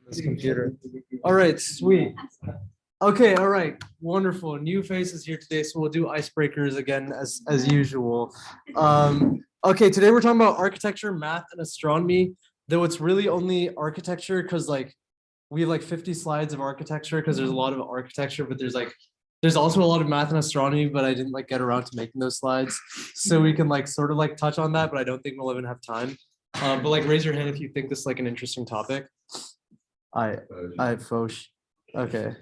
This computer. All right, sweet. Okay, all right, wonderful. New faces here today, so we'll do icebreakers again as usual. Okay, today we're talking about architecture, math, and astronomy. Though it's really only architecture because like we have like 50 slides of architecture because there's a lot of architecture, but there's also a lot of math and astronomy, but I didn't like get around to making those slides, so we can like sort of like touch on that, but I don't think we'll even have time. But like raise your hand if you think this is like an interesting topic. I Foch. Okay.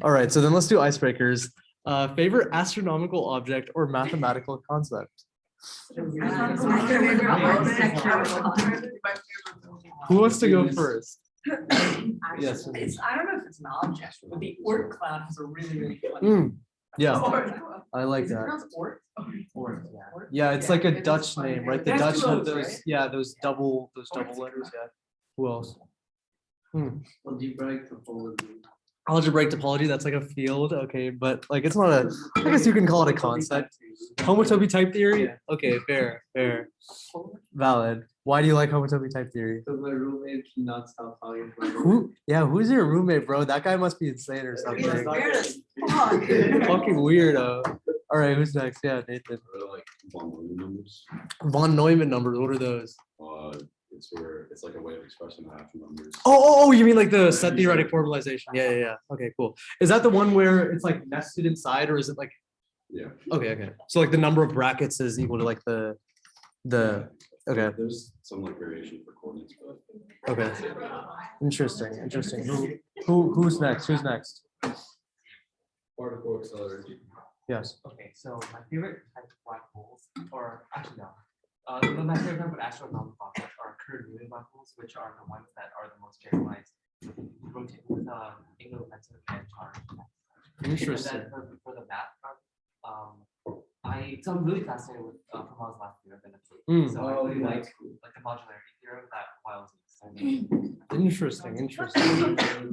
All right, so then let's do icebreakers. Favorite astronomical object or mathematical concept? Who wants to go first? Yes. I don't know if it's an object, but the Oort cloud has a really funny. Yeah, I like that. Yeah, it's like a Dutch name, right? The Dutch have those, yeah, those double letters. Yeah. Who else? Algebraic topology, that's like a field, okay, but like it's not a, I guess you can call it a concept. Homotopy type theory? Okay, fair. Valid. Why do you like homotopy type theory? Because my roommate cannot stop talking. Who's your roommate, bro? That guy must be insane or something. Fucking weirdo. All right, who's next? Yeah, Nathan. Like von Neumann numbers. Von Neumann numbers, what are those? It's like a way of expressing the actual numbers. Oh, you mean like the set theoretic formalization? Yeah. Okay, cool. Is that the one where it's like nested inside, or is it like? Yeah. Okay. So like the number of brackets is equal to like the. Okay. There's some like variation for coordinates, but. Okay. Interesting. Who's next? Particle acceleration. Yes. Okay, so my favorite type of black holes, or actually no, my favorite type of astronomical objects are current moving black holes, which are the ones that are the most generalized, rotate with angular momentum and charge. Interesting. And then for the math part, I'm really fascinated with Fermat's last theorem. So I really like the modularity theorem that Wiles is. Interesting.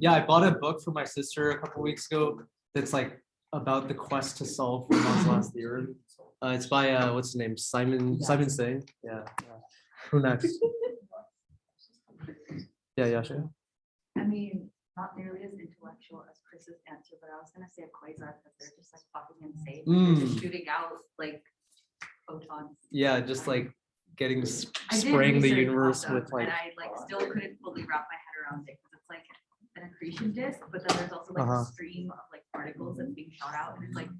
Yeah, I bought a book for my sister a couple weeks ago. That's like about the quest to solve Fermat's last theorem. It's by what's his name? Simon Singh. Yeah. Who next? Yeah, Yasha. I mean, not nearly as intellectual as Chris's answer, but I was gonna say a quasar because they're just like fucking insane. Like, they're just shooting out like photons. Yeah, just like getting I did spraying the research universe on them, with like. and I like still couldn't fully wrap my head around it because it's like an accretion disk, but then there's also like a stream of like particles that's being shot out, and it's like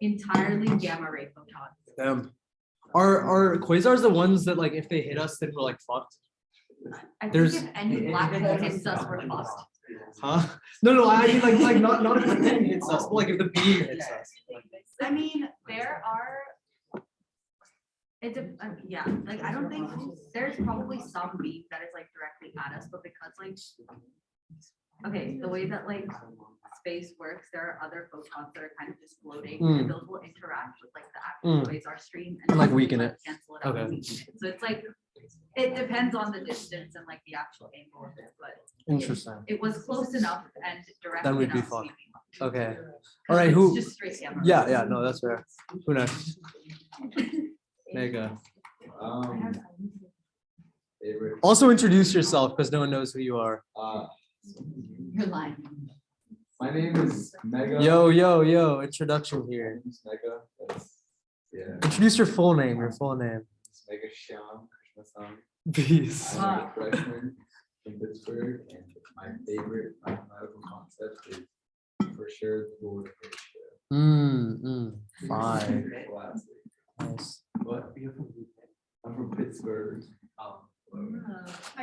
entirely gamma ray photons. Are quasars the ones that like if they hit us then we're like fucked? I There's- think if any black hole hits us, we're fucked. Huh? No, I mean like not if the thing hits us, but like if the beam hits us. I mean, there are. Yeah, like I don't think there's probably some beam that is like directly at us, but because like, okay, the way that like space works, there are other photons that are kind of just floating, and those will interact with like the actual quasar stream And, like, weaken it. cancel it out. And weaken it. So it's like it depends on the distance and like the actual angle of it, but Interesting. it was close enough and direct Then we'd be enough. fucked. we'd be fucked. Okay. All right. It's Who? just straight gamma. Yeah. No, that's fair. Who next? Mega. Favorite. Also introduce yourself because no one knows who you are. You're lying. My name is Mega. Yo. Introduction here. My name is Mega. Yeah. Introduce your full name. It's Mega Shyam Krishnasan. Peace. I'm a freshman in Pittsburgh, and my favorite mathematical concept is for sure the Lord ratio. Fine. Classic. Nice. What? I'm from Pittsburgh. Are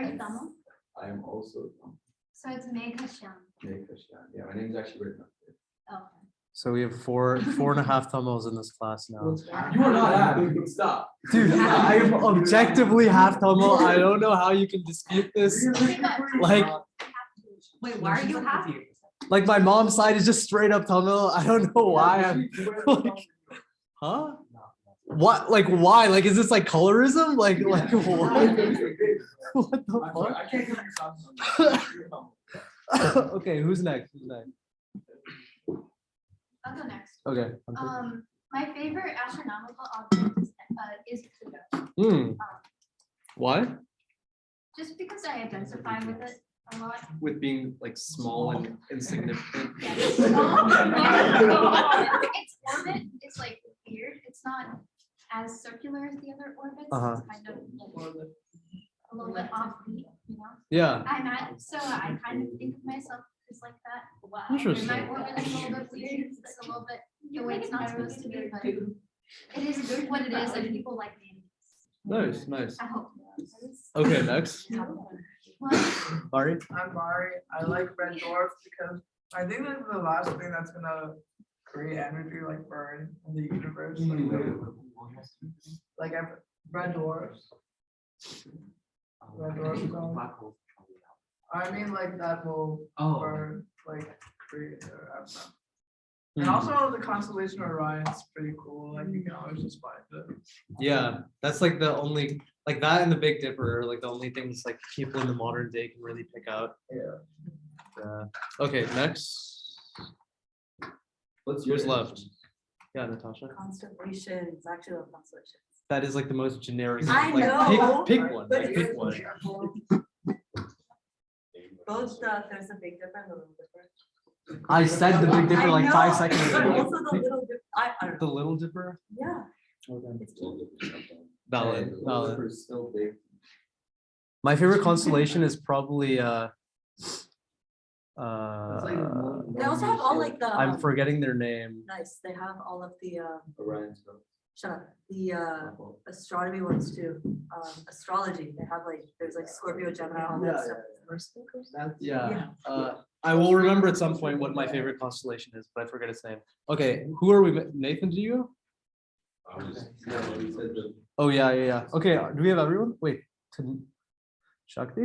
you Tamil? I am also from So it's Megha Shyam. Krishna. Yeah, my name is actually written up there. Okay. So we have four and a half Tamils in this class now. You are not happy. Stop. Dude, I am objectively half Tamil. I don't know how you can dispute this. Like, Wait, why are you happy? like my mom's side is just straight up Tamil. I don't know why I'm like, huh? What? Like why? Like is this like colorism? Like what? What the fuck? I can't give you Okay, who's next? I'll go next. Okay. My favorite astronomical object is Pluto. Why? Just because I identify with it a lot. with being like small and insignificant. Its orbit is like weird. It's not as circular as the other orbits. Uh-huh. It's kind of like a little bit offbeat, you know? Yeah. So I kind of think of myself as like that. Wow. Interesting. My orbit is a little bit weird. It's a little bit the way it's not supposed to be, but it is good what it is, and people like me. Nice, nice. I hope. Okay, next. Well, Ari? I'm Mari. I like red dwarfs because I think that's the last thing that's gonna create energy like burn in the universe. Like I've red dwarfs. Red dwarfs. Black holes. I mean like that will Oh. burn, like create. I don't know. And also the constellation of Orion is pretty cool. Like you can always just find it. Yeah, that's like the only, like that and the Big Dipper are like the only things like people in the modern day can really pick out. Yeah. Okay, next. What's Yours left. Yeah, Natasha. Constellations, actually love constellations. That is like the most generic. I like, know, Pick one, but like, pick one. Both there's a Big Dipper and the Little Dipper. I said the Big Dipper I like know, 5 seconds but ago. also the Little Dipper, I don't The know, Little Dipper? yeah. Valid, valid. Are still big. My favorite constellation is probably They also have all like the. I'm forgetting their name. Nice, they have all of the, Orion's belt. shut up, the astronomy ones too, astrology, they have like, there's like Scorpio, Gemini, all that stuff. Yeah, I will remember at some point what my favorite constellation is, but I forget its name. Okay, who are we? Nathan, do you? Oh, yeah. Okay, do we have everyone? Wait, Shakti?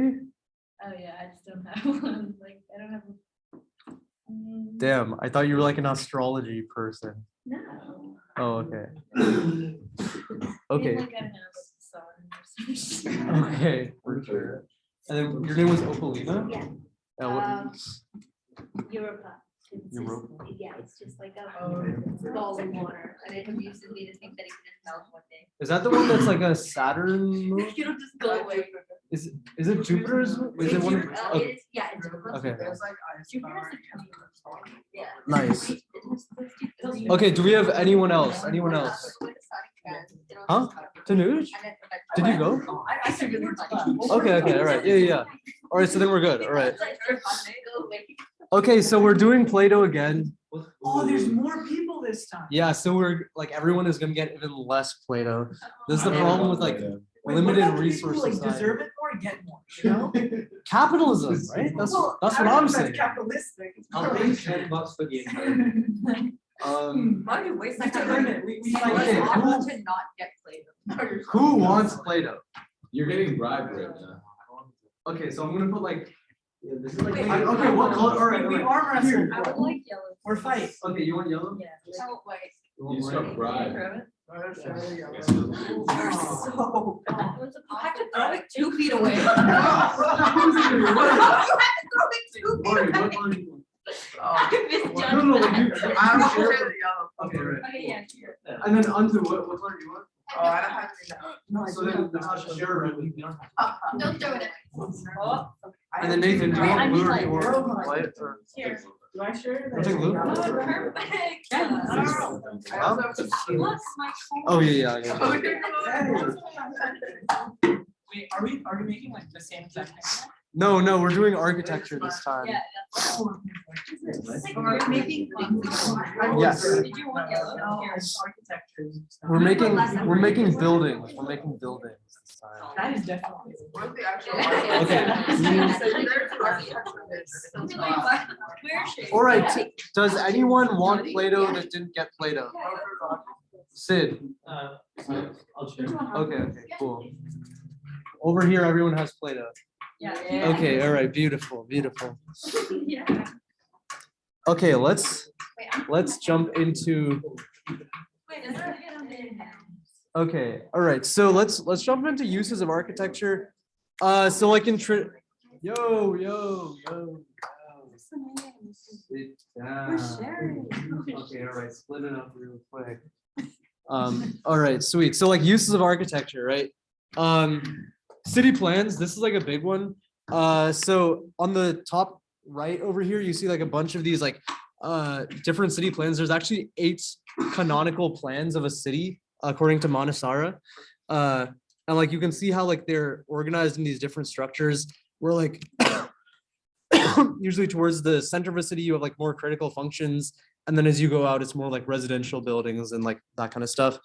Oh yeah, I just don't have one. Like I don't have. Damn, I thought you were like an astrology person. No. Oh, okay. I Okay, mean, like, I don't know, like the sun or something. okay, for sure. And then your name was Opalina? Yeah. What- Europa. It's just- Europa. Yeah, it's just like a ball of water, and it amuses me to think that it can just melt one day. Is that the one that's like a Saturn moon? You don't just go away. Is it Jupiter's? Is it one? It Okay, is, yeah, it's. Okay. There's like ice. Jupiter power. has a ton. Yeah. Nice. It was Okay, do we have anyone else? Anyone else? Huh? Tanuj? Did you go? I figured it's Okay, all right, yeah. All right, so then we're good, all right. Okay, so we're doing Play-Doh again. Oh, there's more people this time. Yeah, so we're like, everyone is gonna get even less Play-Doh. This is the problem with like Wait, what limited about the people, resources. like, deserve it more, get more, you know? Capitalism, right? That's Well, what I don't know I'm if that's saying. capitalistic. It's I'll probably- pay $10 for the entire. Why do you waste It's a that time? limit. We Okay, like. who- To not get played. Who wants Play-Doh? You're getting bribed right now. Okay, so I'm gonna put like, yeah, this is like, Wait, okay, what color? All right, We all right. arm wrestle. Here. I would like yellow. Or fight. Okay, you want yellow? Yeah. Oh, wait. You just got bribed. I'll show you. You're so. You have to throw it 2 feet away. You Sorry, have to throw it 2 feet what away. color do you want? I misjudged No, no, that. you- I'll show you- you the yellow. Okay, right. Okay, yeah, sure. And then onto what color do you want? Oh, I don't have to know. So then Natasha, share red. Don't throw it at Oh, And then Nathan, do you I want mean, blue or like, do you want white or? here. Do I share? I'll take blue. Oh, perfect. I also have to Look, my. Oh, yeah, yeah. Wait, are we making like the same exact thing? No, we're doing architecture this time. Yeah. We're making. Yes. Did you want yellow? No, Here. it's architecture. We're making buildings. We're making buildings this time. That is definitely. Where's the actual? Okay. All right. Does anyone want Play-Doh that didn't get Play-Doh? Sid. I'll share. Okay, cool. Over here, everyone has Play-Doh. Yeah. Okay, all right, beautiful. Yeah. Okay, let's jump into. Wait, is there again? Okay, all right. So let's jump into uses of architecture. So like in yo. Sit down. We're sharing. Okay, all right, split it up real quick. All right, sweet. So like uses of architecture, right? City plans, this is like a big one. So on the top right over here, you see like a bunch of these like different city plans. There's actually 8 canonical plans of a city according to Manasara. And like you can see how like they're organized in these different structures where like usually towards the center of a city, you have like more critical functions. And then as you go out, it's more like residential buildings and like that kind of stuff.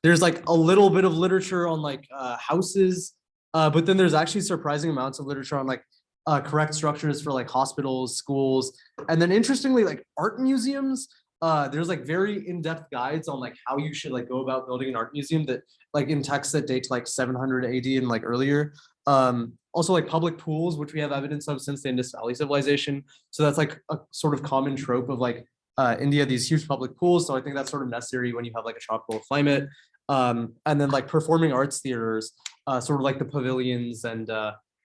There's like a little bit of literature on like houses, but then there's actually surprising amounts of literature on like correct structures for like hospitals, schools, and then interestingly, like art museums. There's like very in-depth guides on like how you should like go about building an art museum that like in texts that date to like 700 AD and like earlier. Also like public pools, which we have evidence of since the Indus Valley civilization. So that's like a sort of common trope of like India, these huge public pools. So I think that's sort of necessary when you have like a tropical climate. And then like performing arts theaters, sort of like the pavilions and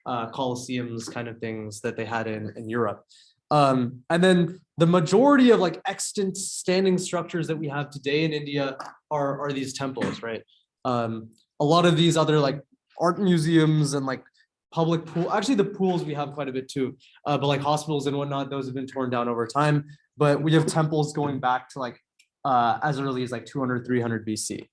coliseums kind of things that they had in Europe. And then the majority of like extant standing structures that we have today in India are these temples, right? A lot of these other like art museums and like public pool, actually the pools we have quite a bit too, but like hospitals and whatnot, those have been torn down over time. But we have temples going back to like as early as like 200, 300 BC.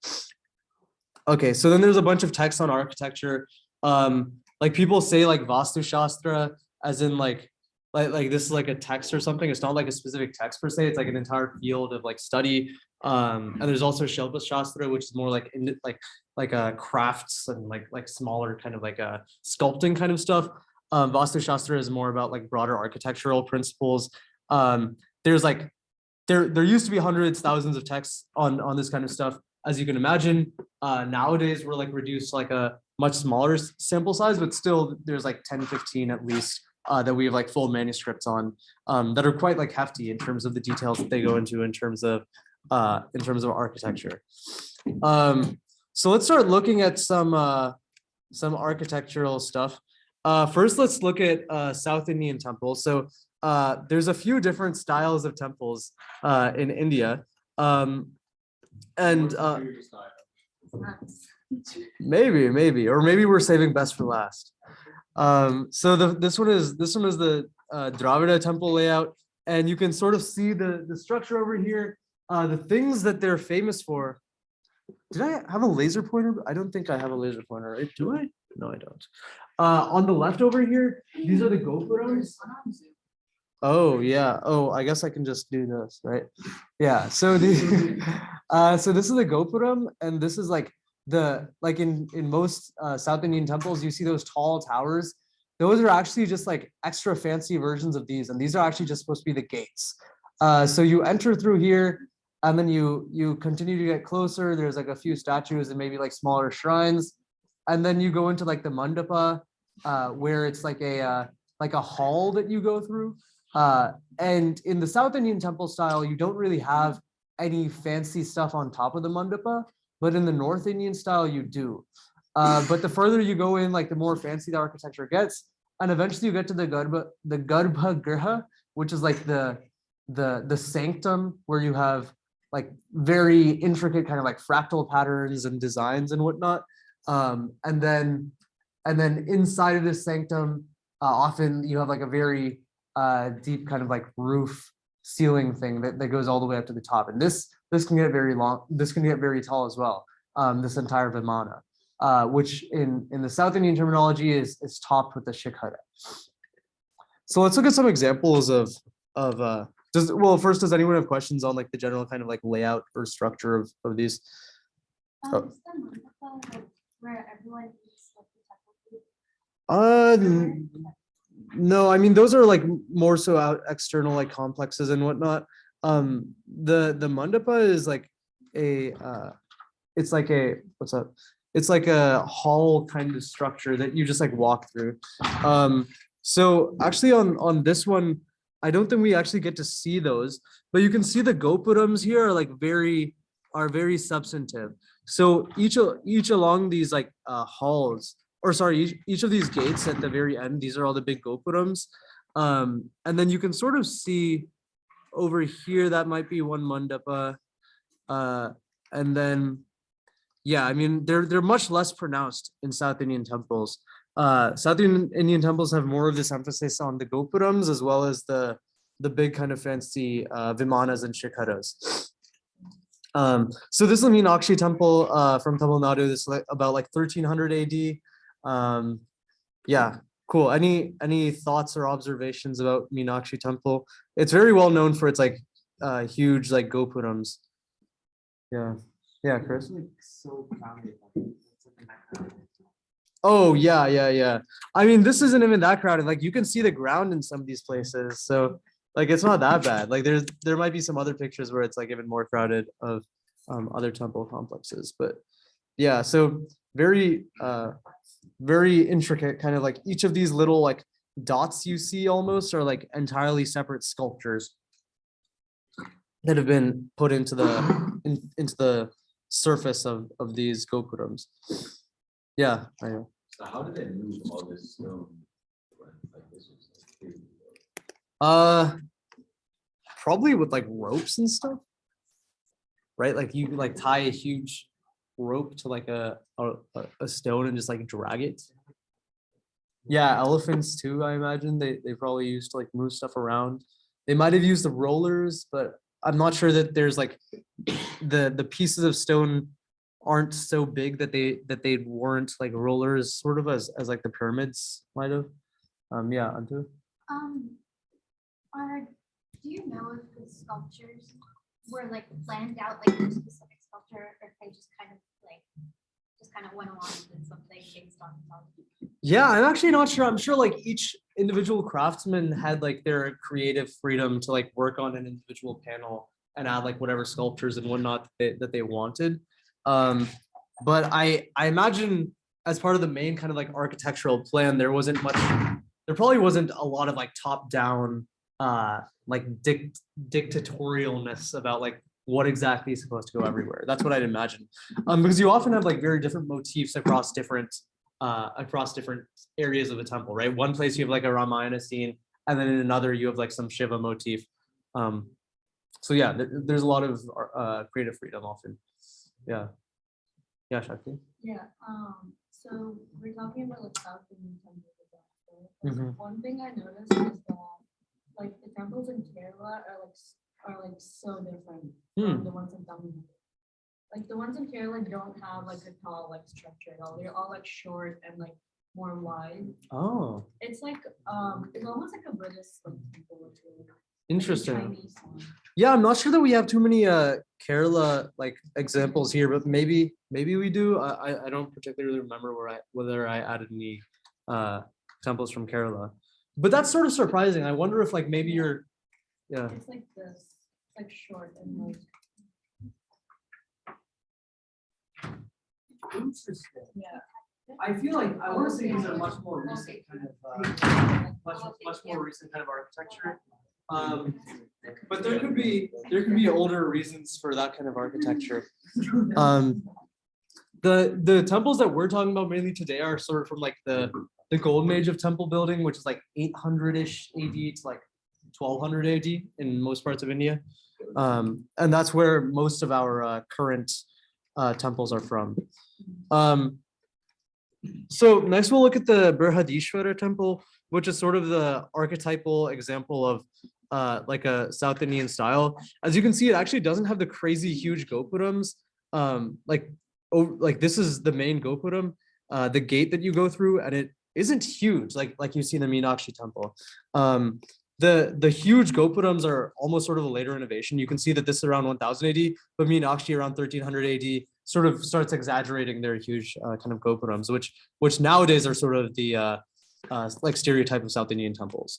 Okay, so then there's a bunch of texts on architecture. Like people say like Vastu Shastra, as in like this is like a text or something. It's not like a specific text per se. It's like an entire field of like study. And there's also Shilpa Shastra, which is more like in crafts and like smaller kind of like sculpting kind of stuff. Vastu Shastra is more about like broader architectural principles. There's like there used to be hundreds, thousands of texts on this kind of stuff. As you can imagine, nowadays we're like reduced to like a much smaller sample size, but still there's like 10, 15 at least that we have like full manuscripts on that are quite like hefty in terms of the details that they go into in terms of architecture. So let's start looking at some architectural stuff. First, let's look at South Indian temples. So there's a few different styles of temples in India. And maybe, or maybe we're saving best for last. So this one is the Dravida temple layout, and you can sort of see the structure over here. The things that they're famous for. Did I have a laser pointer? I don't think I have a laser pointer, right? Do I? No, I don't. On the left over here, these are the gopurams. Oh yeah. Oh, I guess I can just do this, right? Yeah. So the so this is the gopuram, and this is like in most South Indian temples, you see those tall towers. Those are actually just like extra fancy versions of these, and these are actually just supposed to be the gates. So you enter through here, and then you continue to get closer. There's like a few statues and maybe like smaller shrines, and then you go into like the mandapa, where it's like a hall that you go through. And in the South Indian temple style, you don't really have any fancy stuff on top of the mandapa, but in the North Indian style, you do. But the further you go in, like the more fancy the architecture gets, and eventually you get to the Garbha Griha, which is like the sanctum where you have like very intricate kind of like fractal patterns and designs and whatnot. And then inside of this sanctum, often you have like a very deep kind of like roof ceiling thing that goes all the way up to the top. And this can get very long, this can get very tall as well. This entire Vimana, which in the South Indian terminology is topped with the Shikhara. So let's look at some examples of first, does anyone have questions on like the general kind of like layout or structure of these? Oh. Where everyone eats like the temple food? No, I mean those are like more so out external like complexes and whatnot. The mandapa is like it's like a what's up? It's like a hall kind of structure that you just like walk through. So actually on this one, I don't think we actually get to see those, but you can see the gopurams here are like very substantive. So each along these like halls, or sorry, each of these gates at the very end, these are all the big gopurams. And then you can sort of see over here, that might be one mandapa. And then, yeah, I mean, they're much less pronounced in South Indian temples. South Indian temples have more of this emphasis on the gopurams as well as the big kind of fancy vimanas and shikharas. So this is the Meenakshi temple from Tamil Nadu. This is like about like 1300 AD. Yeah, cool. Any thoughts or observations about Meenakshi temple? It's very well known for its like huge like gopurams. Yeah, Chris. Like so crowded. Like, it's like a night crowd. Oh yeah. I mean, this isn't even that crowded. Like you can see the ground in some of these places, so like it's not that bad. Like there might be some other pictures where it's like even more crowded of other temple complexes, but yeah. So very very intricate, kind of like each of these little like dots you see almost are like entirely separate sculptures that have been put into the surface of these gopurams. Yeah, I know. So how did they move all this stone? When, like, this was like, big? Probably with like ropes and stuff, right? Like you like tie a huge rope to like a stone and just like drag it. Yeah, elephants too, I imagine they probably used to like move stuff around. They might have used the rollers, but I'm not sure that there's like the pieces of stone aren't so big that they warrant like rollers, sort of as like the pyramids might have. Yeah, Antu. Do you know if the sculptures were like planned out like a specific sculpture, or if they just kind of went along with something based on something? Yeah, I'm actually not sure. I'm sure like each individual craftsman had like their creative freedom to like work on an individual panel and add like whatever sculptures and whatnot that they wanted. But I imagine as part of the main kind of like architectural plan, there probably wasn't a lot of like top down like dictatorialness about like what exactly is supposed to go everywhere. That's what I'd imagine. Because you often have like very different motifs across different areas of the temple, right? One place you have like a Ramayana scene, and then in another you have like some Shiva motif. So yeah, there's a lot of creative freedom often. Yeah, Shakti. Yeah, so we're talking about like South Indian temples. One thing I noticed is that like the temples in Kerala are like so different from the ones in Tamil Nadu. Like the ones in Kerala don't have like a tall like structure at all. They're all like short and like more wide. Oh, It's like it's almost like a Buddhist like temple or two. interesting. Chinese one. Yeah, I'm not sure that we have too many Kerala like examples here, but maybe we do. I don't particularly remember whether I added any temples from Kerala, but that's sort of surprising. I wonder if like maybe you're It's like this, like short and like interesting. yeah. I feel like I want to say these are much more recent kind of much more recent kind of architecture. But there could be older reasons for that kind of architecture. The temples that we're talking about mainly today are sort of from like the golden age of temple building, which is like 800-ish AD to like 1200 AD in most parts of India. And that's where most of our current temples are from. So next we'll look at the Brihadishwara temple, which is sort of the archetypal example of like a South Indian style. As you can see, it actually doesn't have the crazy huge gopurams. Like this is the main gopuram, the gate that you go through, and it isn't huge like you see in the Meenakshi temple. The huge gopurams are almost sort of a later innovation. You can see that this is around 1000 AD, but Meenakshi around 1300 AD sort of starts exaggerating their huge kind of gopurams, which nowadays are sort of the like stereotype of South Indian temples.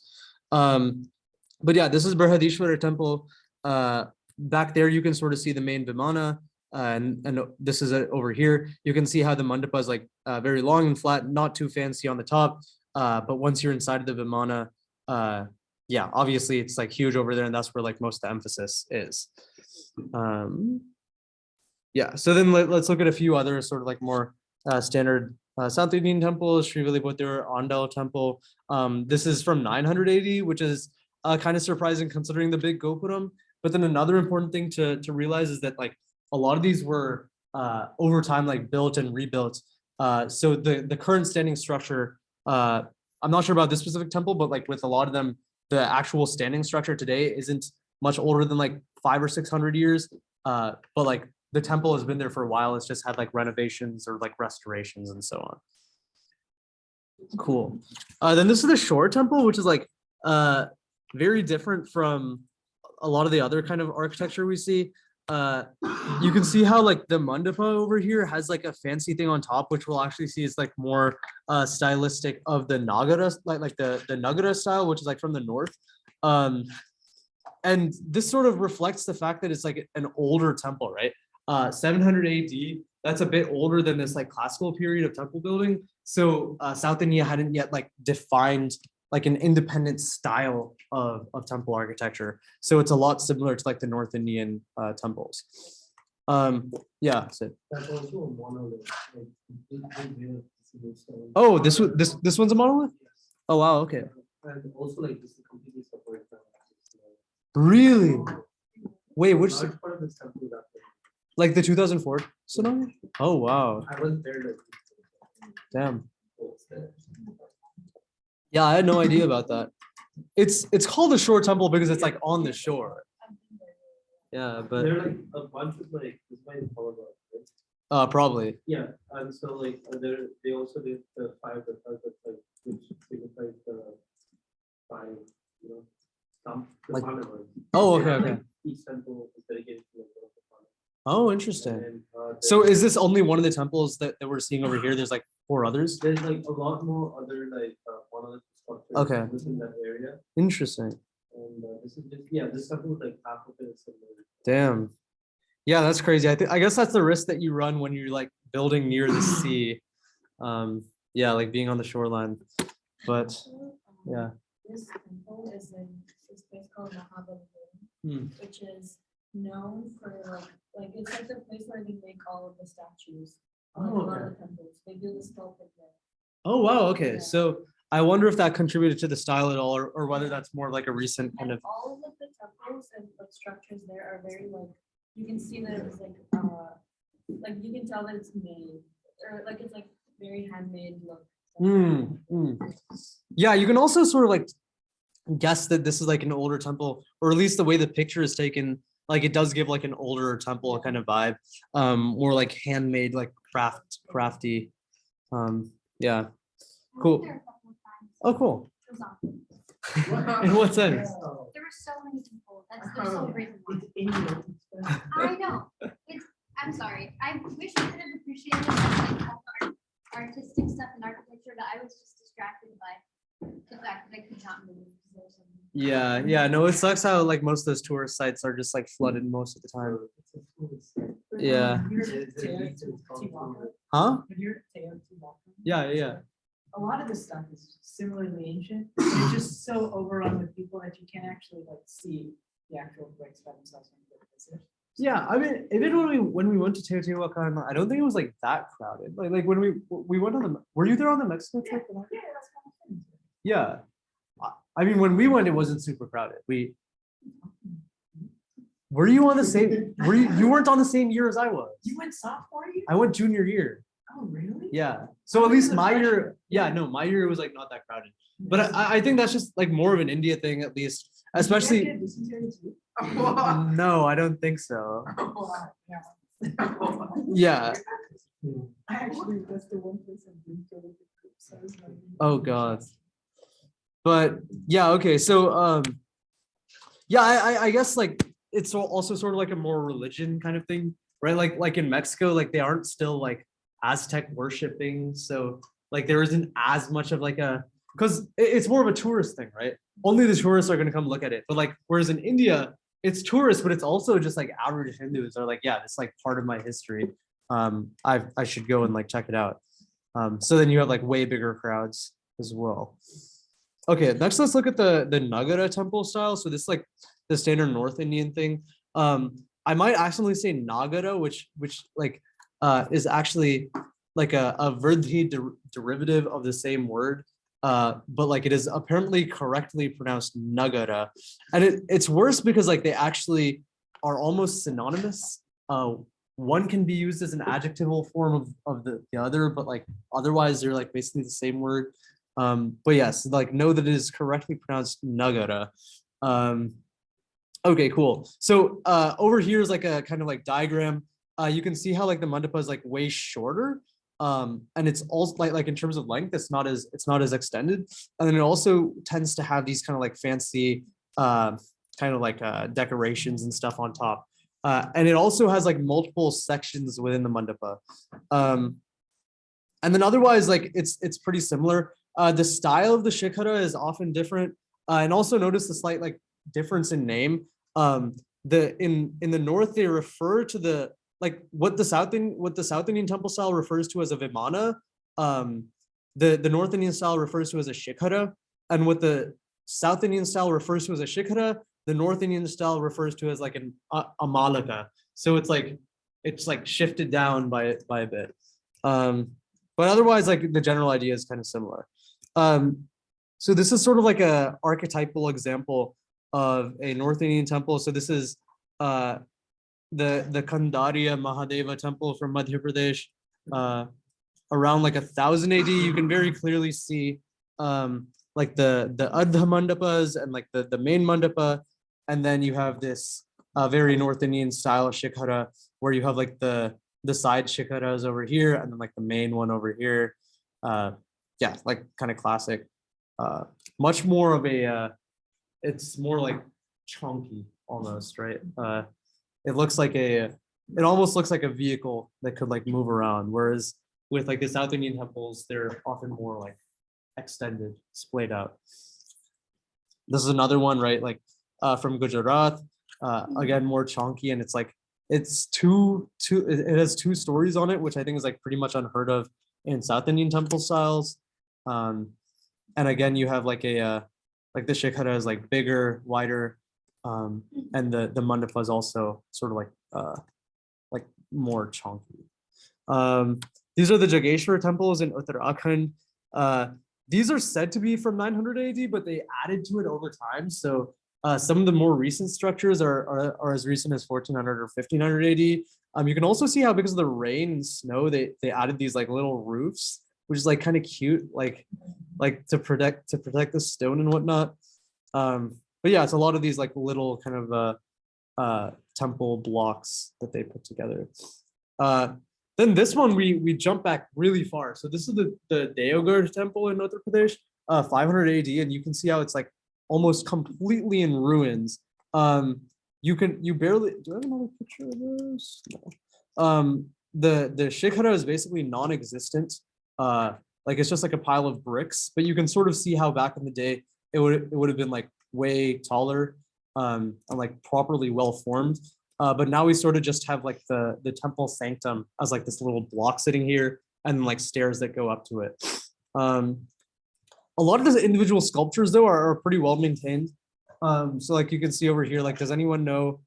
But yeah, this is Brihadishwara temple. Back there, you can sort of see the main Vimana, and this is over here. You can see how the mandapa is like very long and flat, not too fancy on the top. But once you're inside of the Vimana, yeah, obviously it's like huge over there, and that's where like most of the emphasis is. Yeah, so then let's look at a few other sort of like more standard South Indian temples. Sri Vilibhudra Andal temple. This is from 900 AD, which is kind of surprising considering the big gopuram. But then another important thing to realize is that like a lot of these were over time like built and rebuilt. So the current standing structure I'm not sure about this specific temple, but like with a lot of them, the actual standing structure today isn't much older than like 500 or 600 years. But like the temple has been there for a while. It's just had like renovations or like restorations and so on. Cool. Then this is the shore temple, which is like very different from a lot of the other kind of architecture we see. You can see how like the mandapa over here has like a fancy thing on top, which we'll actually see is like more stylistic of the Nagara, like the Nagara style, which is like from the north. And this sort of reflects the fact that it's like an older temple, right? 700 AD, that's a bit older than this like classical period of temple building. So South India hadn't yet like defined like an independent style of temple architecture. So it's a lot similar to like the North Indian temples. Yeah. So. Oh, this one's a monolith? Oh wow, okay. And also like this is completely separate. Really? Wait, which Large part of this temple is after. like the 2004 tsunami? Oh wow. I was there like. Damn. Yeah, I had no idea about that. It's called the shore temple because it's like on the shore. Yeah, but There are like a bunch of like this might be followed up. probably. Yeah, and so like they also did the five that like which signifies the five, you know, the Like- Pandavas. Oh, They okay, have, okay. like, each temple is dedicated to like one of the Pandavas. Oh, interesting. And, So is this only one of the temples that we're seeing over here? There's like 4 others? there's like a lot more other like monolith structures Okay. within that area. Interesting. And this is just, yeah, this temple is like half of it is similar. Damn. Yeah, that's crazy. I guess that's the risk that you run when you're like building near the sea. Yeah, like being on the shoreline. But yeah. This temple is in this place called Mahabalipuram, Hmm. which is known for like it's like the place where they make all of the statues. Oh, A lot okay. of temples. They do the sculpting there. Oh wow, okay. Yeah. So I wonder if that contributed to the style at all, or whether that's more like a recent kind And of. all of the temples and like structures there are very like, you can see that it's like you can tell that it's made, or like it's like very handmade look. Yeah, you can also sort of like guess that this is like an older temple, or at least the way the picture is taken, like it does give like an older temple kind of vibe, more like handmade, like crafty. Yeah, cool. Oh, cool. In what sense? There were so many people. That's the sole reason why. I know. I'm sorry. I wish I could have appreciated like, all the artistic stuff and architecture, but I was just distracted by the fact that I could not move. because there was so many- Yeah, no, it sucks how like most of those tourist sites are just like flooded most of the time. Yeah. Huh? Yeah. A lot of this stuff is similarly ancient. It's just so overrun with people that you can't actually like see the actual bricks by themselves. when you visit. Yeah, I mean, even when we went to Teotihuacan, I don't think it was like that crowded. Like when we went on the, were you there on the Mexico trip? Yeah, that's kind of thing. Yeah. I mean, when we went, it wasn't super crowded. Were you on the same, you weren't on the same year as I was. You went sophomore year? I went junior year. Oh, really? Yeah. So at least my year, yeah, no, my year was like not that crowded. But I think that's just like more of an India thing, at least, especially. No, I don't think so. Yeah. I actually, that's the one place I've been to with the group, so I was like- Oh God. But yeah, okay. So yeah, I guess like it's also sort of like a more religion kind of thing, right? Like in Mexico, like they aren't still like Aztec worshiping, so like there isn't as much of like a, because it's more of a tourist thing, right? Only the tourists are going to come look at it. But like whereas in India, it's tourists, but it's also just like average Hindus are like, yeah, it's like part of my history. I should go and like check it out. So then you have like way bigger crowds as well. Okay, next let's look at the Nagara temple style. So this is like the standard North Indian thing. I might accidentally say Nagara, which like is actually like a Vrdhi derivative of the same word. But like it is apparently correctly pronounced Nagara. And it's worse because like they actually are almost synonymous. One can be used as an adjectival form of the other, but like otherwise they're like basically the same word. But yes, like know that it is correctly pronounced Nagara. Okay, cool. So over here is like a kind of like diagram. You can see how like the mandapa is like way shorter. And it's also like in terms of length, it's not as extended. And then it also tends to have these kind of like fancy kind of like decorations and stuff on top. And it also has like multiple sections within the mandapa. And then otherwise, like it's pretty similar. The style of the shikhara is often different. And also notice the slight like difference in name. In the north, they refer to the like what the South Indian temple style refers to as a vimana. The North Indian style refers to as a shikhara, and what the South Indian style refers to as a shikhara, the North Indian style refers to as like a malaka. So it's like shifted down by a bit. But otherwise, like the general idea is kind of similar. So this is sort of like a archetypal example of a North Indian temple. So this is the Kandariya Mahadeva temple from Madhya Pradesh. Around like 1000 AD, you can very clearly see like the Adha mandapas and like the main mandapa, and then you have this very North Indian style shikhara where you have like the side shikharas over here and then like the main one over here. Yeah, like kind of classic. Much more of a it's more like chunky almost, right? It almost looks like a vehicle that could like move around, whereas with like the South Indian temples, they're often more like extended, splayed out. This is another one, right? Like from Gujarat, again, more chunky, and it's like it has two stories on it, which I think is like pretty much unheard of in South Indian temple styles. And again, you have like like the shikhara is like bigger, wider, and the mandapa is also sort of like more chunky. These are the Jageshwar temples in Uttarakhand. These are said to be from 900 AD, but they added to it over time. So some of the more recent structures are as recent as 1400 or 1500 AD. You can also see how because of the rain and snow, they added these like little roofs, which is like kind of cute, like to protect the stone and whatnot. But yeah, it's a lot of these like little kind of temple blocks that they put together. Then this one we jump back really far. So this is the Deogarh temple in Uttar Pradesh, 500 AD, and you can see how it's like almost completely in ruins. You barely do I have another picture of this? No. The shikhara is basically non-existent. Like it's just like a pile of bricks, but you can sort of see how back in the day it would have been like way taller and like properly well formed. But now we sort of just have like the temple sanctum as like this little block sitting here and like stairs that go up to it. A lot of the individual sculptures though are pretty well maintained. So like you can see over here, like, does anyone know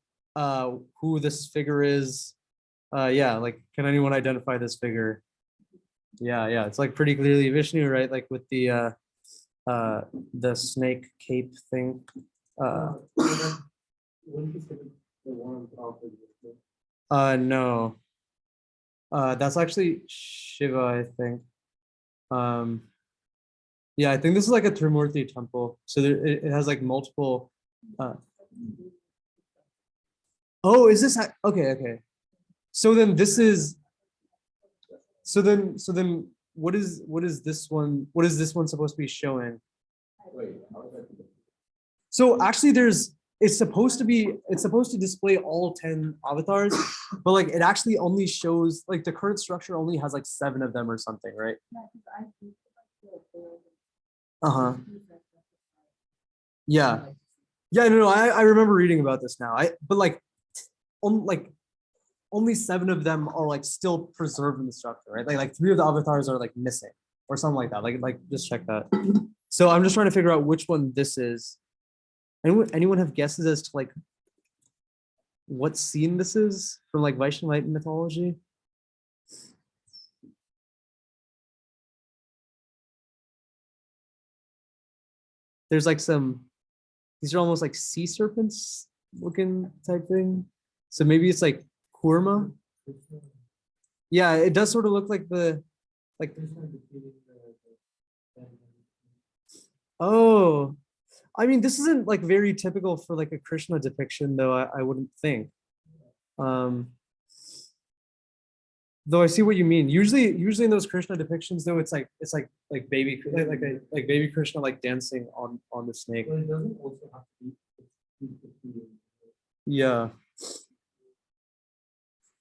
who this figure is? Yeah, like, can anyone identify this figure? Yeah, it's like pretty clearly Vishnu, right? Like with the snake cape thing. No. That's actually Shiva, I think. Yeah, I think this is like a Trimurti temple. So it has like multiple. Oh, is this okay? So then this is. So then what is this one? What is this one supposed to be showing? So actually, it's supposed to display all 10 avatars, but like it actually only shows like the current structure only has like 7 of them or something, right? Yeah. No, I remember reading about this now. But like only 7 of them are like still preserved in the structure, right? Like 3 of the avatars are like missing or something like that. Like just check that. So I'm just trying to figure out which one this is. Anyone have guesses as to like what scene this is from like Vaishnavite mythology? There's like these are almost like sea serpents looking type thing. So maybe it's like Kurma. Yeah, it does sort of look like Oh, I mean, this isn't like very typical for like a Krishna depiction, though. I wouldn't think. Um, though I see what you mean. Usually in those Krishna depictions, though, it's like baby like baby Krishna like dancing on the snake. Well, it doesn't also have to be. Yeah.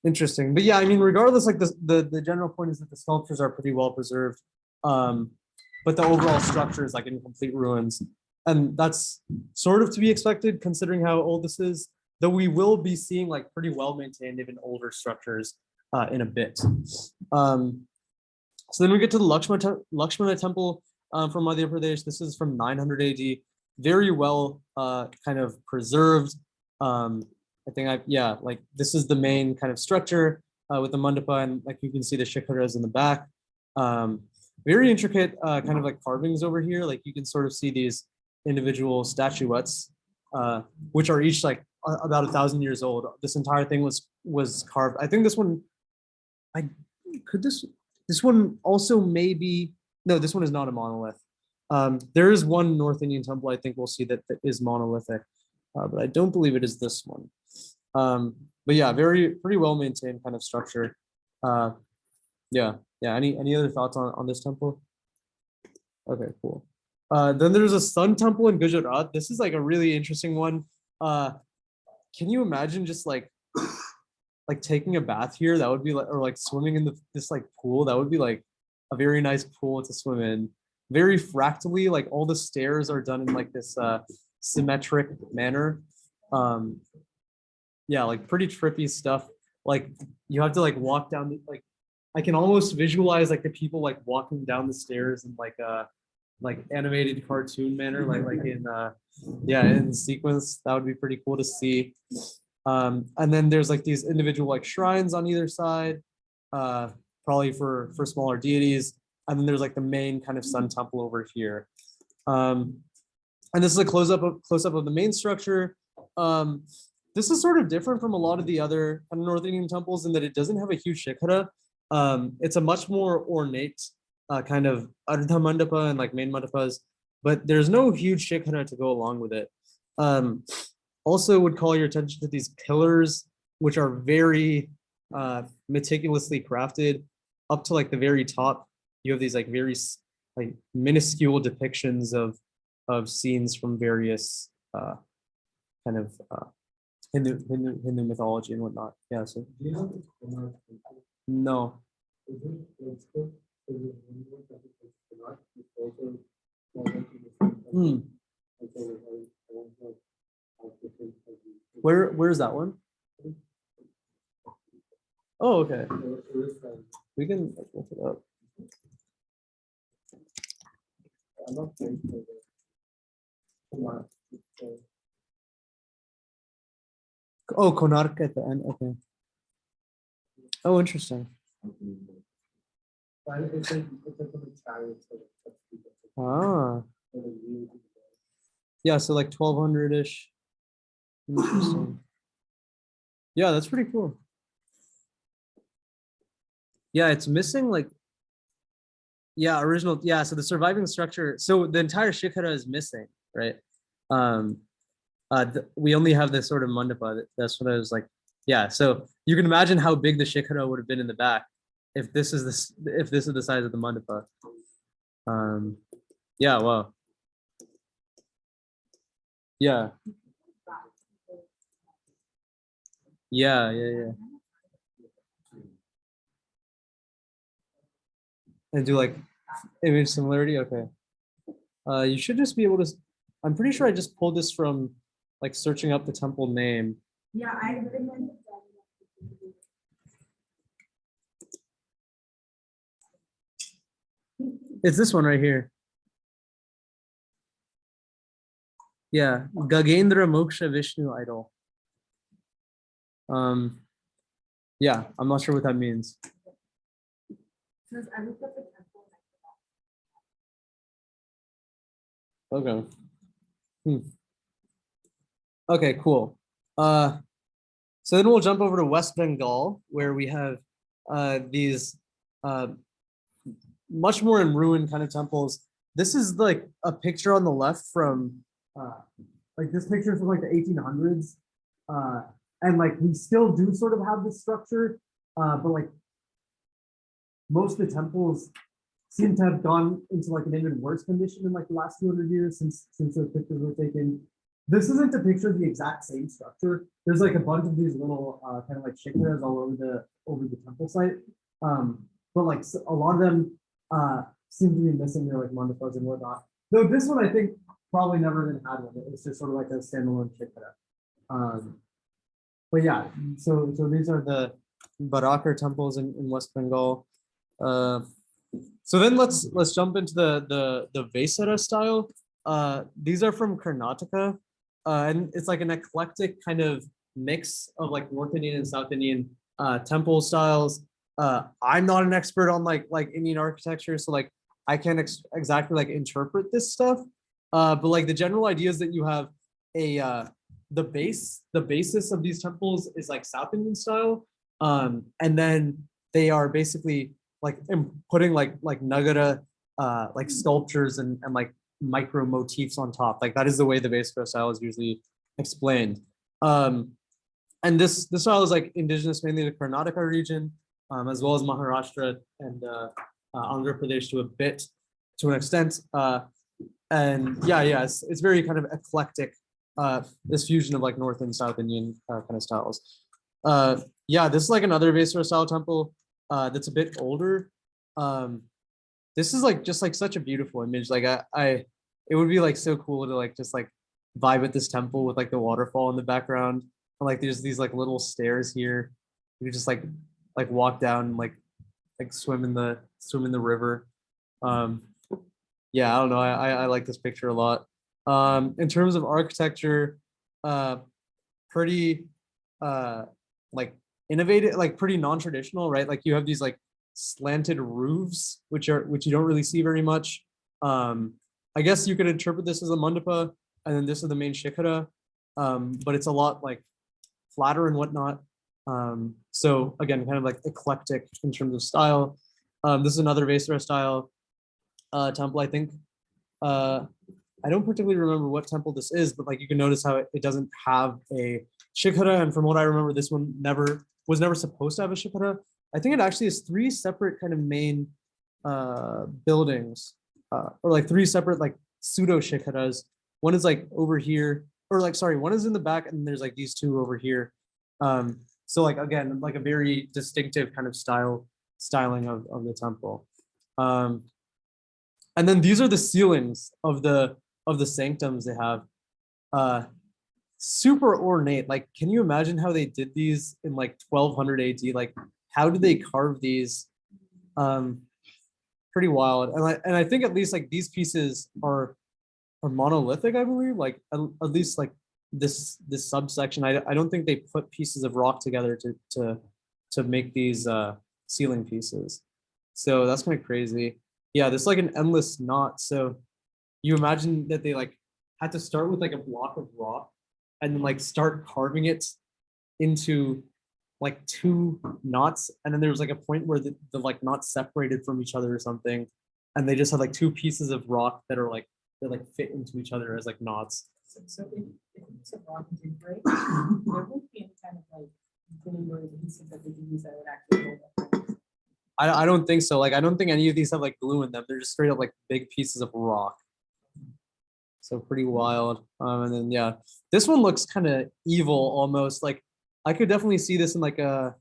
Interesting. But yeah, I mean, regardless, like the general point is that the sculptures are pretty well preserved. But the overall structure is like in complete ruins. And that's sort of to be expected considering how old this is, though we will be seeing like pretty well maintained, even older structures in a bit. So then we get to the Lakshmana temple from Madhya Pradesh. This is from 900 AD, very well kind of preserved. I think yeah, like this is the main kind of structure with the mandapa, and like you can see the shikharas in the back. Very intricate kind of like carvings over here. Like you can sort of see these individual statuettes, which are each like about 1,000 years old. This entire thing was carved. I think this one, this one also maybe, no, this one is not a monolith. There is one North Indian temple I think we'll see that is monolithic, but I don't believe it is this one. But yeah, pretty well maintained kind of structure. Yeah. Any other thoughts on this temple? Okay, cool. Then there's a sun temple in Gujarat. This is like a really interesting one. Can you imagine just like taking a bath here? That would be like, or like swimming in this like pool. That would be like a very nice pool to swim in. Very fractally, like all the stairs are done in like this symmetric manner. Yeah, like pretty trippy stuff. Like you have to like walk down like I can almost visualize like the people like walking down the stairs in like animated cartoon manner, like in yeah, in sequence. That would be pretty cool to see. And then there's like these individual like shrines on either side, probably for smaller deities. And then there's like the main kind of sun temple over here. And this is a close up of the main structure. This is sort of different from a lot of the other North Indian temples in that it doesn't have a huge shikhara. It's a much more ornate kind of ardha mandapa and like main mandapas, but there's no huge shikhara to go along with it. Also would call your attention to these pillars, which are very meticulously crafted up to like the very top. You have these like very like minuscule depictions of scenes from various kind of Hindu mythology and whatnot. Yeah. So no. Hmm. Where is that one? Oh, okay. We can look it up. Oh, Konark at the end. Okay. Oh, interesting. Ah. Yeah, so like 1200-ish. Interesting. Yeah, that's pretty cool. Yeah, it's missing like, yeah, original. Yeah, so the surviving structure. So the entire shikhara is missing, right? We only have this sort of mandapa. That's what I was like. Yeah, so you can imagine how big the shikhara would have been in the back if this is the size of the mandapa. Yeah, wow. Yeah. Yeah. And do like image similarity. Okay. You should just be able to. I'm pretty sure I just pulled this from like searching up the temple name. Yeah, It's this one right here. Yeah, Gagendra Moksha Vishnu idol. Yeah, I'm not sure what that means. Okay. Okay, cool. So then we'll jump over to West Bengal, where we have these much more in ruin kind of temples. this is like a picture on the left from like this picture is from like the 1800s. And like we still do sort of have this structure, but like most of the temples seem to have gone into like an even worse condition in like the last 200 years since those pictures were taken. This isn't a picture of the exact same structure. There's like a bunch of these little kind of like shikharas all over the temple site. But like a lot of them seem to be missing their like mandapas and whatnot. Though this one I think probably never even had one. It was just sort of like a standalone shikhara. But yeah, so these are the Barakar temples in West Bengal. So then let's jump into the Vesara style. These are from Karnataka, and it's like an eclectic kind of mix of like North Indian and South Indian temple styles. I'm not an expert on like Indian architecture, so like I can't exactly like interpret this stuff. But like the general idea is that you have a the basis of these temples is like South Indian style, and then they are basically like putting like nagara like sculptures and like micro motifs on top. Like that is the way the Vesara style is usually explained. And this style is like indigenous mainly to Karnataka region, as well as Maharashtra and Andhra Pradesh to an extent. And yeah, it's very kind of eclectic. This fusion of like North and South Indian kind of styles. Yeah, this is like another Vesara style temple that's a bit older. This is like just like such a beautiful image. Like it would be like so cool to like just like vibe at this temple with like the waterfall in the background. And like there's these like little stairs here. You just like walk down and like swim in the river. Yeah, I don't know. I like this picture a lot. In terms of architecture, pretty like innovative, like pretty non-traditional, right? Like you have these like slanted roofs, which you don't really see very much. I guess you could interpret this as a mandapa, and then this is the main shikhara, but it's a lot like flatter and whatnot. So again, kind of like eclectic in terms of style. This is another Vesara style temple, I think. I don't particularly remember what temple this is, but like you can notice how it doesn't have a shikhara, and from what I remember, this one was never supposed to have a shikhara. I think it actually has 3 separate kind of main buildings, or like 3 separate like pseudo shikharas. One is like over here, or like sorry, one is in the back, and there's like these 2 over here. So like again, like a very distinctive kind of styling of the temple. And then these are the ceilings of the sanctums they have. Super ornate. Like, can you imagine how they did these in like 1200 AD? Like, how did they carve these? Pretty wild. And I think at least like these pieces are monolithic, I believe. Like at least like this subsection. I don't think they put pieces of rock together to make these ceiling pieces. So that's kind of crazy. Yeah, there's like an endless knot. So you imagine that they like had to start with like a block of rock and then like start carving it into like 2 knots. And then there was like a point where the like knots separated from each other or something. And they just had like 2 pieces of rock that fit into each other as like knots. So if it's a rock did break, there won't be any kind of like glue or adhesive that they can use that would actually hold up. I don't think so. Like I don't think any of these have like glue in them. They're just straight up like big pieces of rock. So pretty wild. And then yeah, this one looks kind of evil almost. Like I could definitely see this in like a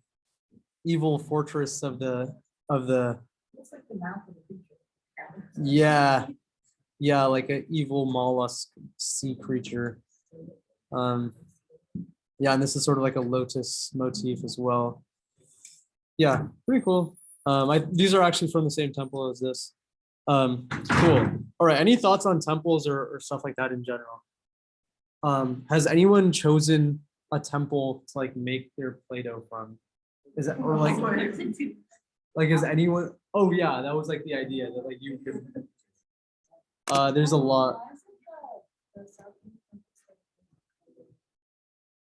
evil fortress of the. Looks like the mouth of the creature. Yeah, like an evil mollusk sea creature. Yeah, and this is sort of like a lotus motif as well. Yeah, pretty cool. These are actually from the same temple as this. Cool. All right, any thoughts on temples or stuff like that in general? Has anyone chosen a temple to like make their Play-Doh from? Is that or like is anyone? Oh yeah, that was like the idea that like you could. There's a lot.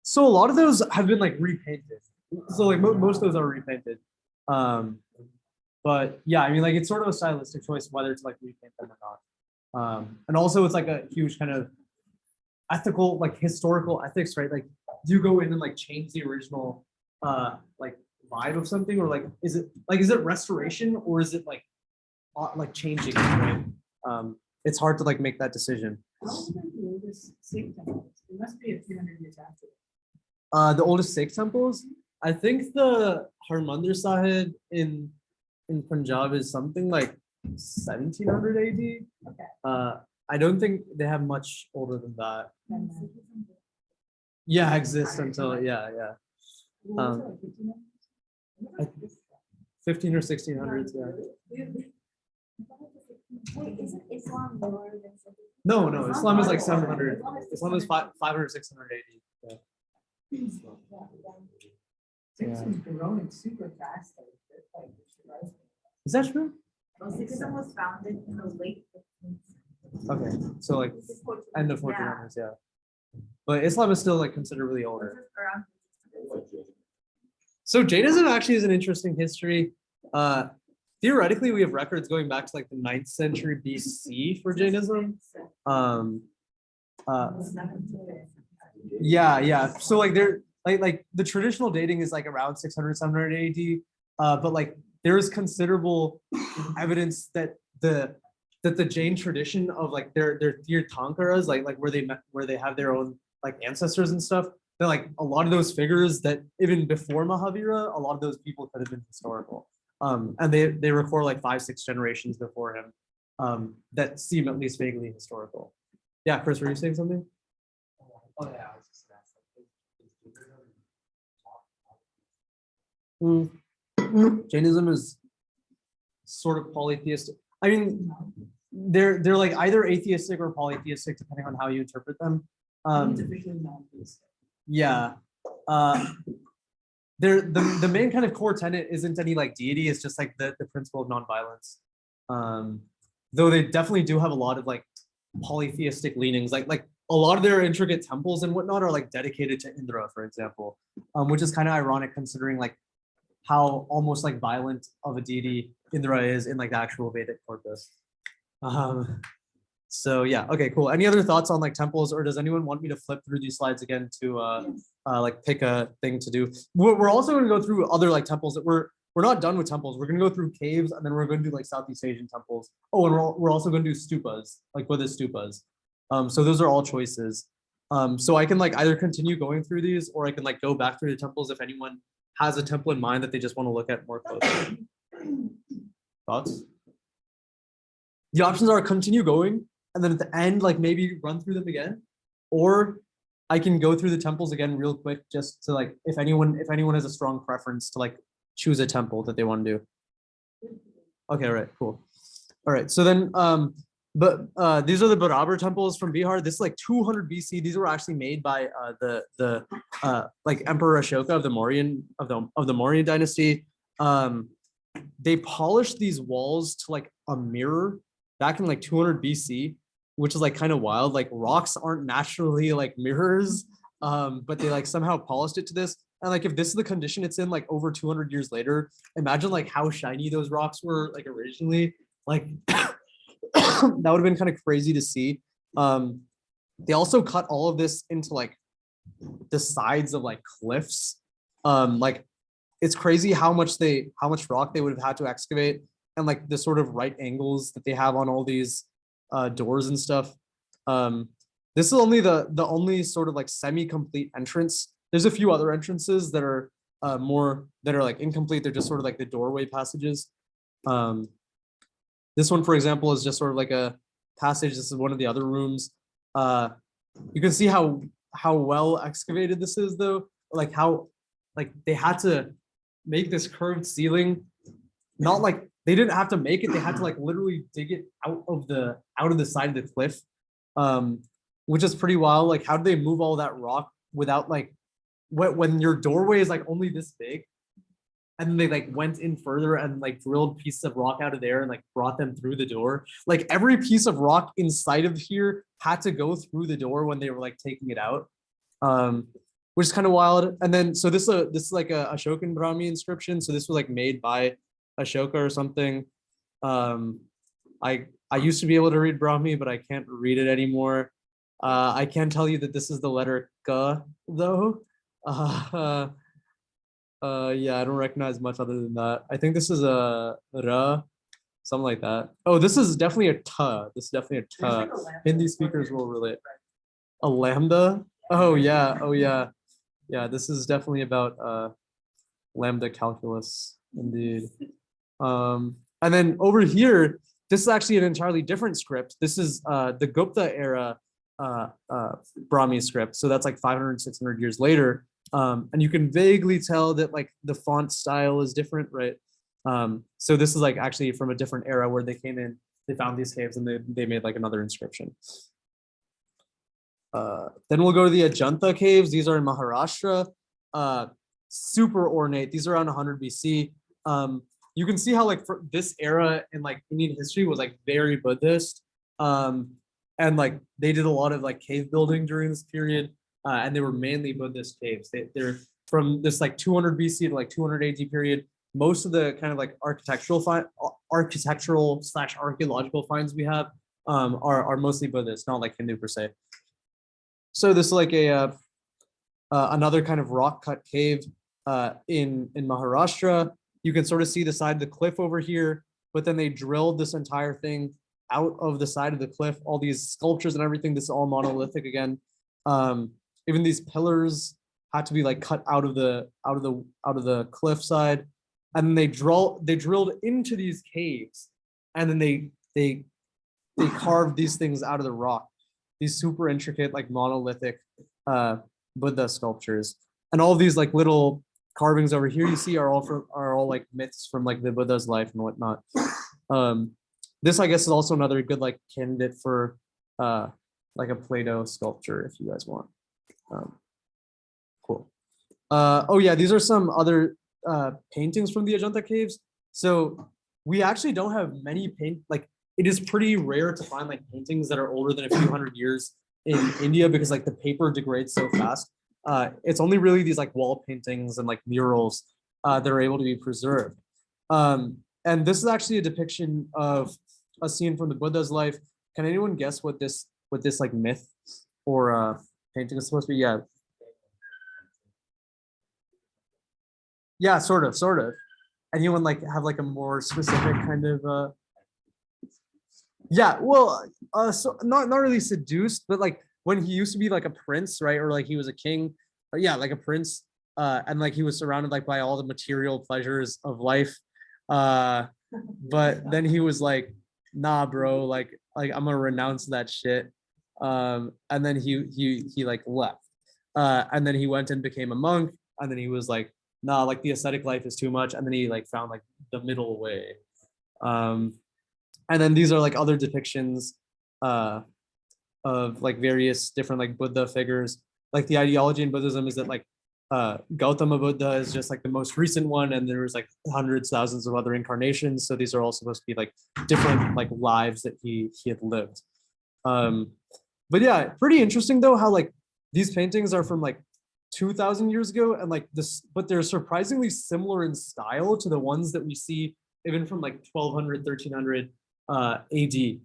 So a lot of those have been like repainted. So like most of those are repainted. But yeah, I mean like it's sort of a stylistic choice whether to like repaint them or not. And also it's like a huge kind of ethical, like historical ethics, right? Like, do you go in and like change the original like vibe of something, or like is it restoration, or is it like changing it, right? It's hard to like make that decision. How old are the oldest Sikh temples? It must be a few hundred years after. The oldest Sikh temples, I think the Harmandir Sahib in Punjab is something like 1700 AD. Okay. I don't think they have much older than that. And, Yeah, exist until yeah. what was it, like 1500s? 15 or 1600s, yeah. Wait, isn't Islam lower than? No, Islam is like 700. Islam is 500, 600 AD. Yeah. Sikhism growing super fast. Like, right? Is that true? Well, Sikhism was founded in the late 15th. Okay, so like end of 1400s, yeah. But Islam is still like considerably older. So Jainism actually is an interesting history. Theoretically, we have records going back to like the 9th century BC for Jainism. Yeah. So like they're like the traditional dating is like around 600, 700 AD. But like there is considerable evidence that the Jain tradition of like their Tirthankaras, like where they have their own like ancestors and stuff, that like a lot of those figures that even before Mahavira, a lot of those people could have been historical. And they record like 5-6 generations before him that seem at least vaguely historical. Yeah, Chris, were you saying something? Oh yeah, I was just gonna ask. Jainism is sort of polytheistic. I mean, they're like either atheistic or polytheistic depending on how you interpret them. It's officially non-theistic. Yeah. They're the main kind of core tenet isn't any like deity, it's just like the principle of nonviolence. Though they definitely do have a lot of like polytheistic leanings, like a lot of their intricate temples and whatnot are like dedicated to Indra, for example, which is kind of ironic considering like how almost like violent of a deity Indra is in like the actual Vedic corpus. So yeah, okay, cool. Any other thoughts on like temples, or does anyone want me to flip through these slides again to like pick a thing to do? We're also going to go through other like temples that we're not done with temples. We're going to go through caves, and then we're going to do like Southeast Asian temples. Oh, and we're also going to do stupas, like Buddhist stupas. So those are all choices. So I can like either continue going through these, or I can like go back through the temples if anyone has a temple in mind that they just want to look at more closely. Thoughts? The options are continue going, and then at the end, like maybe run through them again, or I can go through the temples again real quick just to like if anyone has a strong preference to like choose a temple that they want to do. Okay, all right, cool. All right, so then these are the Barabar temples from Bihar. This is like 200 BC. These were actually made by the like Emperor Ashoka of the Mauryan dynasty. They polished these walls to like a mirror back in like 200 BC, which is like kind of wild. Like rocks aren't naturally like mirrors, but they like somehow polished it to this. And like if this is the condition it's in like over 200 years later, imagine like how shiny those rocks were like originally. Like that would have been kind of crazy to see. They also cut all of this into like the sides of like cliffs. Like it's crazy how much rock they would have had to excavate, and like the sort of right angles that they have on all these doors and stuff. This is only the only sort of like semi-complete entrance. There's a few other entrances that are like incomplete. They're just sort of like the doorway passages. This one, for example, is just sort of like a passage. This is one of the other rooms. You can see how well excavated this is, though. Like how like they had to make this curved ceiling. Not like they didn't have to make it; they had to like literally dig it out of the side of the cliff, which is pretty wild. Like, how do they move all that rock without like when your doorway is like only this big? And then they like went in further and like drilled pieces of rock out of there and like brought them through the door. Like every piece of rock inside of here had to go through the door when they were like taking it out, which is kind of wild. And then so this is like a Ashokan Brahmi inscription. So this was like made by Ashoka or something. I I used to be able to read Brahmi, but I can't read it anymore. I can tell you that this is the letter K, though. Yeah, I don't recognize much other than that. I think this is a Ra, something like that. Oh, this is definitely a Ta. This is definitely a There's Ta. like a lambda Hindi speakers will formation. relate. A lambda? Oh yeah, oh yeah. Yeah, this is definitely about lambda calculus, indeed. And then over here, this is actually an entirely different script. This is the Gupta era Brahmi script. So that's like 500, 600 years later. And you can vaguely tell that like the font style is different, right? So this is like actually from a different era where they came in, they found these caves and they made like another inscription. Then we'll go to the Ajanta caves. These are in Maharashtra. Super ornate. These are around 100 BC. You can see how like for this era in like Indian history was like very Buddhist. And like they did a lot of like cave building during this period. And they were mainly Buddhist caves. They're from this like 200 BC to like 200 AD period. Most of the kind of like architectural / archaeological finds we have are mostly Buddhist, not like Hindu per se. So this is like a another kind of rock cut cave in Maharashtra. You can sort of see the side of the cliff over here, but then they drilled this entire thing out of the side of the cliff. All these sculptures and everything. This is all monolithic again. Even these pillars had to be like cut out of the cliff side, and then they drilled into these caves, and then they carved these things out of the rock. These super intricate like monolithic Buddha sculptures, and all of these like little carvings over here you see are all like myths from like the Buddha's life and whatnot. This I guess is also another good like candidate for like a Play-Doh sculpture if you guys want. Cool. Oh yeah, these are some other paintings from the Ajanta caves. So we actually don't have many it is pretty rare to find like paintings that are older than a few hundred years in India because like the paper degrades so fast. It's only really these like wall paintings and like murals that are able to be preserved. And this is actually a depiction of a scene from the Buddha's life. Can anyone guess what this like myth or painting is supposed to be? Yeah. Yeah, sort of. Anyone like have like a more specific kind of yeah, well, so not really seduced, but like when he used to be like a prince, right? Or like he was a king, yeah, like a prince, and like he was surrounded like by all the material pleasures of life. But then he was like, nah, bro, like I'm gonna renounce that shit. And then he like left. And then he went and became a monk, and then he was like, nah, like the ascetic life is too much, and then he like found like the middle way. And then these are like other depictions of like various different like Buddha figures. Like the ideology in Buddhism is that like Gautama Buddha is just like the most recent one, and there was like hundreds, thousands of other incarnations. So these are all supposed to be like different like lives that he had lived. But yeah, pretty interesting though how like these paintings are from like 2,000 years ago, and like this, but they're surprisingly similar in style to the ones that we see even from like 1200, 1300 AD,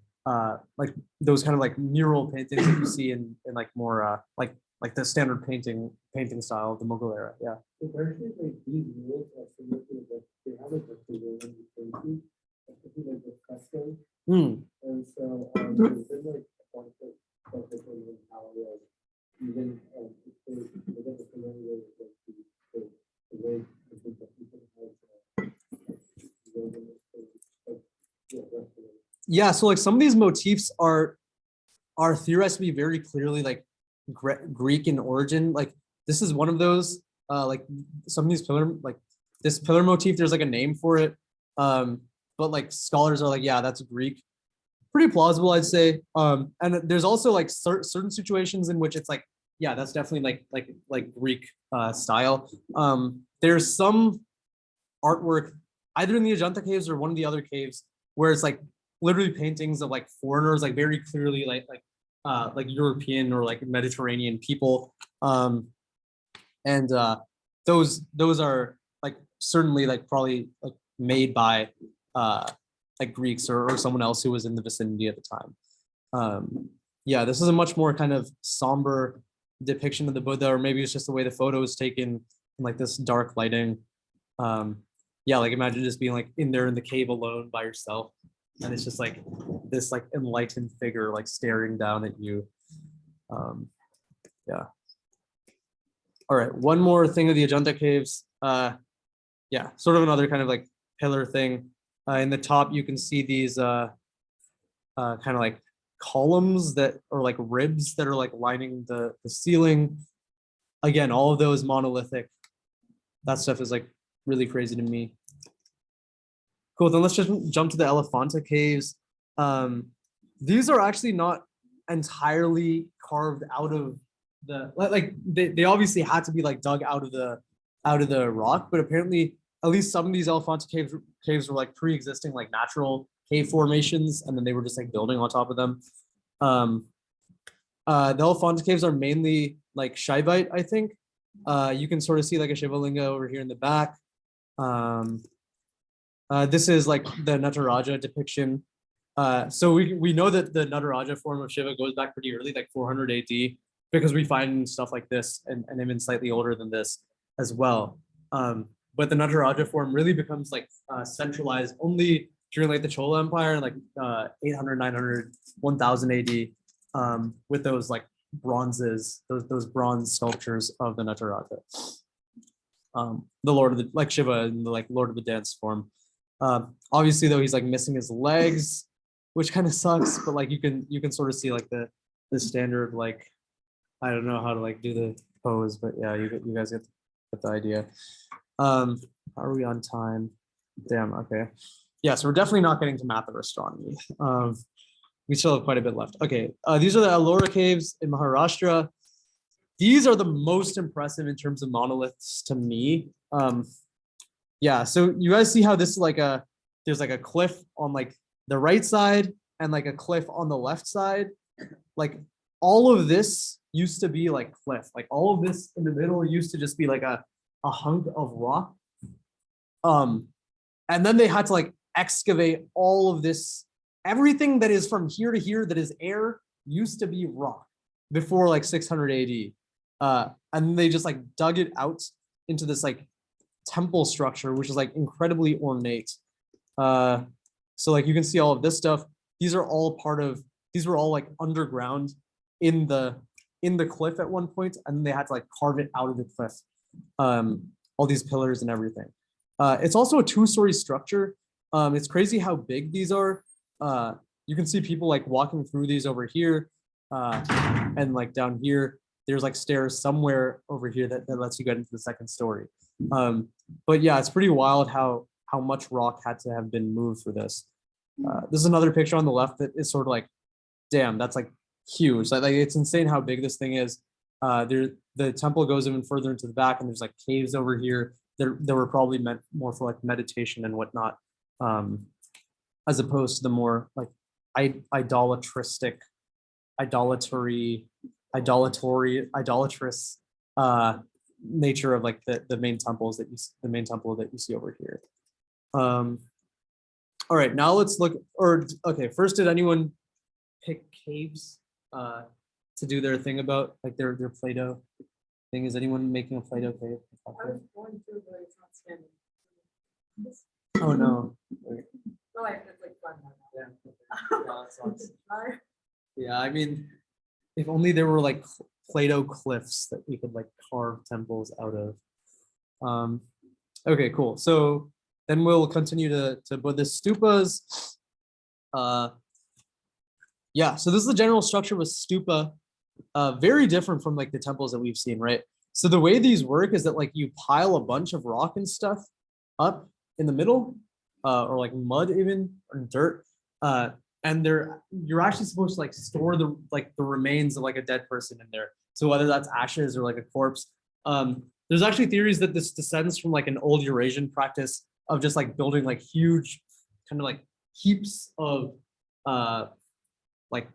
like those kind of like mural paintings that you see in like more like the standard painting style of the Mughal era. Yeah. Apparently, like these murals are similar to like they have like the Roman painting, especially like the frescoes. And so there's been like a bunch of even how even if they look at the familiar with the way the people Yeah, so like some of these motifs are theorized to be very clearly like Greek in origin. Like this is one of those. Like some of these this pillar motif, there's like a name for it. But like scholars are like, yeah, that's Greek. Pretty plausible, I'd say. And there's also like certain situations in which it's like, yeah, that's definitely like Greek style. There's some artwork either in the Ajanta caves or one of the other caves where it's like literally paintings of like foreigners, like very clearly like European or like Mediterranean people. And those are like certainly like probably like made by like Greeks or someone else who was in the vicinity at the time. Yeah, this is a much more kind of somber depiction of the Buddha, or maybe it's just the way the photo is taken in like this dark lighting. Yeah, like imagine just being like in there in the cave alone by yourself, and it's just like this like enlightened figure like staring down at you. Yeah. All right, one more thing of the Ajanta caves. Yeah, sort of another kind of like pillar thing. In the top, you can see these kind of like columns that are like ribs that are like lining the ceiling. Again, all of those monolithic. That stuff is like really crazy to me. Cool, then let's just jump to the Elephanta caves. These are actually not entirely carved out of the, like they obviously had to be like dug out of the rock, but apparently at least some of these Elephanta caves were like pre-existing like natural cave formations, and then they were just like building on top of them. The Elephanta caves are mainly like Shaivite, I think. You can sort of see like a Shiva Linga over here in the back. This is like the Nataraja depiction. So we know that the Nataraja form of Shiva goes back pretty early, like 400 AD, because we find stuff like this and even slightly older than this as well. But the Nataraja form really becomes like centralized only during like the Chola Empire in like 800, 900, 1000 AD, with those like bronzes, those bronze sculptures of the Nataraja. The Lord of the, like Shiva in the like Lord of the Dance form. Obviously though, he's like missing his legs, which kind of sucks, but like you can sort of see like the standard, like, I don't know how to like do the pose, but yeah, you guys get the idea. How are we on time? Damn, okay. Yeah, so we're definitely not getting to math or astronomy. We still have quite a bit left. Okay, these are the Ellora caves in Maharashtra. These are the most impressive in terms of monoliths to me. Yeah, so you guys see how this is like there's like a cliff on like the right side and like a cliff on the left side. Like all of this used to be like cliff. Like all of this in the middle used to just be like a hunk of rock. And then they had to like excavate all of this. Everything that is from here to here that is air used to be rock before like 600 AD. And they just like dug it out into this like temple structure, which is like incredibly ornate. So like you can see all of this stuff. These are all these were all like underground in the cliff at one point, and then they had to like carve it out of the cliff. All these pillars and everything. It's also a two-story structure. It's crazy how big these are. You can see people like walking through these over here, and like down here, there's like stairs somewhere over here that lets you get into the second story. But yeah, it's pretty wild how much rock had to have been moved for this. This is another picture on the left that is sort of like, damn, that's like huge. Like it's insane how big this thing is. The temple goes even further into the back, and there's like caves over here. They were probably meant more for like meditation and whatnot, as opposed to the more like idolatrous nature of like the main temples the main temple that you see over here. All right, now let's look. Okay, first, did anyone pick caves to do their thing about, like their Play-Doh thing? Is anyone making a Play-Doh cave? I was going to, but it's not scanning. Oh no. No, I it's like fun. Yeah. Yeah, I mean, if only there were like Play-Doh cliffs that we could like carve temples out of. Okay, cool. So then we'll continue to Buddhist stupas. Yeah, so this is the general structure with stupa. Very different from like the temples that we've seen, right? So the way these work is that like you pile a bunch of rock and stuff up in the middle, or like mud even, or dirt. And you're actually supposed to like store the remains of like a dead person in there. So whether that's ashes or like a corpse. There's actually theories that this descends from like an old Eurasian practice of just like building like huge kind of like heaps of like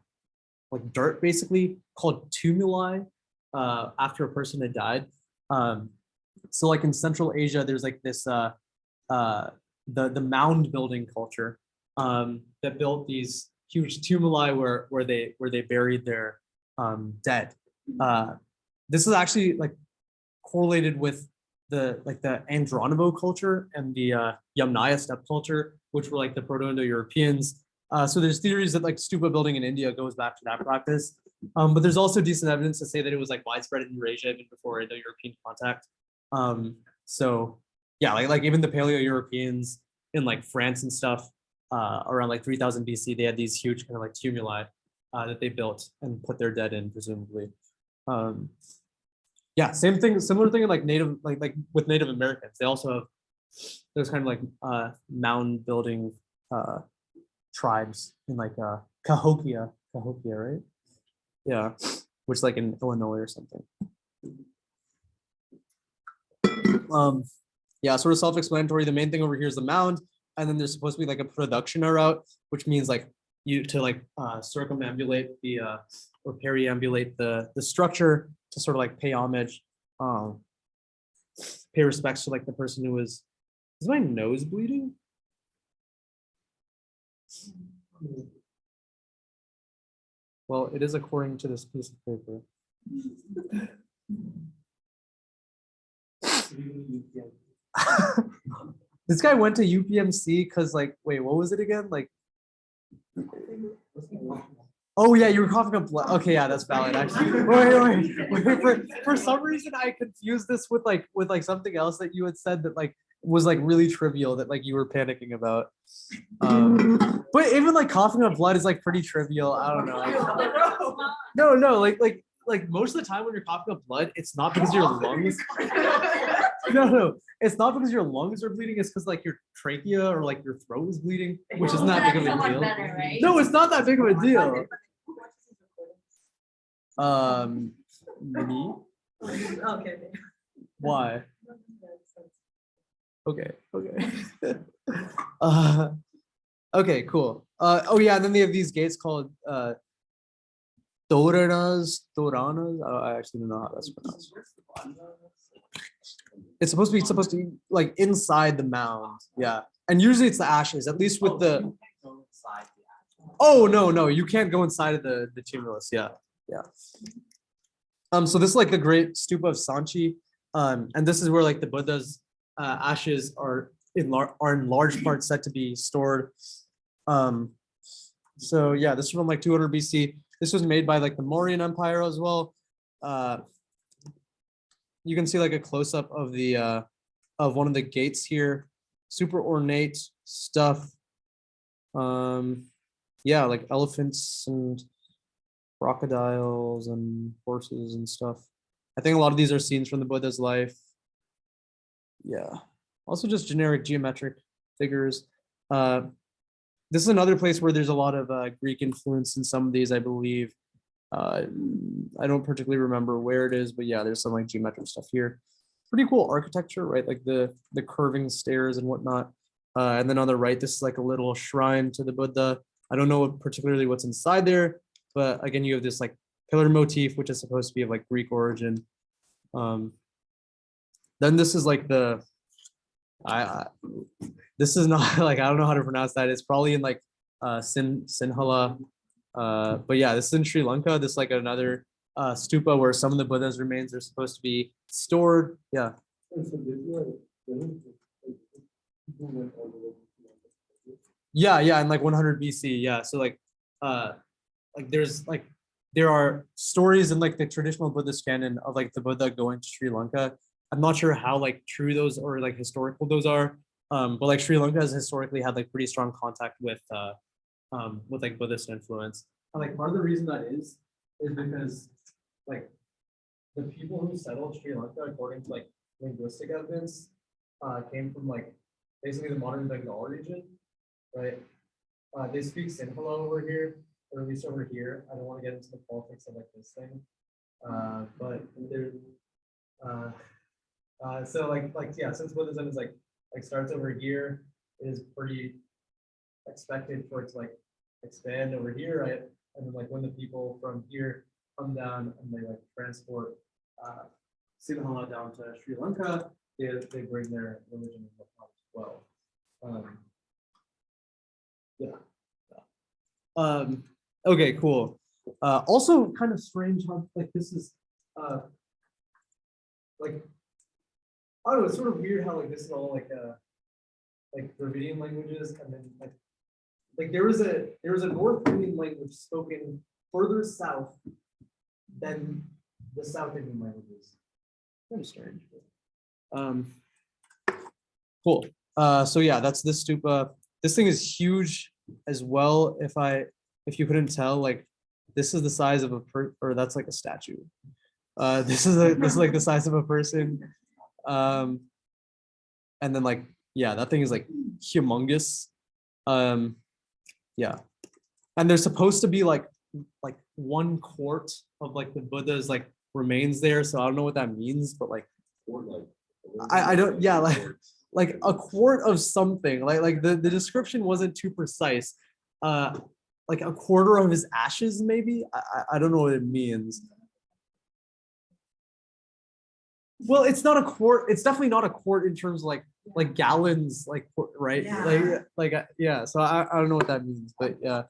dirt basically, called tumuli, after a person had died. So like in Central Asia, there's like this the mound building culture, that built these huge tumuli where they buried their dead. This is actually like correlated with the Andronovo culture and the Yamnaya steppe culture, which were like the Proto-Indo-Europeans. So there's theories that like stupa building in India goes back to that practice. But there's also decent evidence to say that it was like widespread in Eurasia even before Indo-European contact. So yeah, like even the Paleo-Europeans in like France and stuff, around like 3000 BC, they had these huge kind of like tumuli that they built and put their dead in, presumably. Yeah, same thing, similar thing in like Native, like with Native Americans. They also have those kind of like mound building tribes in like Cahokia, right? Yeah, which is like in Illinois or something. Yeah, sort of self-explanatory. The main thing over here is the mound, and then there's supposed to be like a production route, which means like you to like circumambulate the or periambulate the structure to sort of like pay homage, pay respects to like the person who is my nose bleeding? Well, it is according to this piece of paper. This guy went to UPMC because like, wait, what was it again? Like, oh yeah, you were coughing up blood. Okay, yeah, that's valid. Actually, wait. For some reason, I confused this with like something else that you had said that like was like really trivial that like you were panicking about. But even like coughing up blood is like pretty trivial. I don't know. No, like most of the time when you're coughing up blood, it's not because your lungs. No, it's not because your lungs are bleeding. It's because like your trachea or like your throat is bleeding, which isn't that big of a deal. No, it's not that big of a deal. Me? Okay. Why? Okay. Okay, cool. Oh yeah, and then they have these gates called Toranas. Oh, I actually don't know how that's pronounced. It's supposed to be like inside the mound. Yeah. And usually it's the ashes, at least with the. Oh no, you can't go inside of the tumulus. Yeah. So this is like the great stupa of Sanchi. And this is where like the Buddha's ashes are in large part said to be stored. So yeah, this is from like 200 BC. This was made by like the Mauryan Empire as well. You can see like a close-up of the of one of the gates here. Super ornate stuff. Yeah, like elephants and crocodiles and horses and stuff. I think a lot of these are scenes from the Buddha's life. Yeah. Also just generic geometric figures. This is another place where there's a lot of Greek influence in some of these, I believe. I don't particularly remember where it is, but yeah, there's some like geometric stuff here. Pretty cool architecture, right? Like the curving stairs and whatnot. And then on the right, this is like a little shrine to the Buddha. I don't know particularly what's inside there, but again, you have this like pillar motif, which is supposed to be of like Greek origin. Then this is like the, this is not like, I don't know how to pronounce that. It's probably in like Sinhala. But yeah, this is in Sri Lanka. This is like another stupa where some of the Buddha's remains are supposed to be stored. Yeah. Yeah, in like 100 BC. Yeah, so like there's like there are stories in like the traditional Buddhist canon of like the Buddha going to Sri Lanka. I'm not sure how like true those or like historical those are. But like Sri Lanka has historically had like pretty strong contact with like Buddhist influence. And like part of the reason that is because like the people who settled Sri Lanka, according to like linguistic evidence, came from like basically the modern Bengal region, right? They speak Sinhala over here, or at least over here. I don't want to get into the politics of like this thing, but they're so like yeah, since Buddhism is like starts over here, it is pretty expected for it to like expand over here, right? And then like when the people from here come down and they like transport Sinhala down to Sri Lanka, they bring their religion and whatnot as well. Okay, cool. Also kind of strange how like this is like I don't know, it's sort of weird how like this is all like Dravidian languages, and then like there was a North Indian language spoken further south than the South Indian languages. Kind of strange. Cool. So yeah, that's this stupa. This thing is huge as well. If you couldn't tell, like this is the size of or that's like a statue. This is like the size of a person. And then like, yeah, that thing is like humongous. Yeah. And there's supposed to be like 1/4 of like the Buddha's like remains there. So I don't know what that means, but like I don't, yeah, like a quart of something. Like the description wasn't too precise. Like a quarter of his ashes, maybe. I don't know what it means. Well, it's not a quart. It's definitely not a quart in terms of like gallons, like right, Yeah. yeah. So I don't know what that means, but yeah.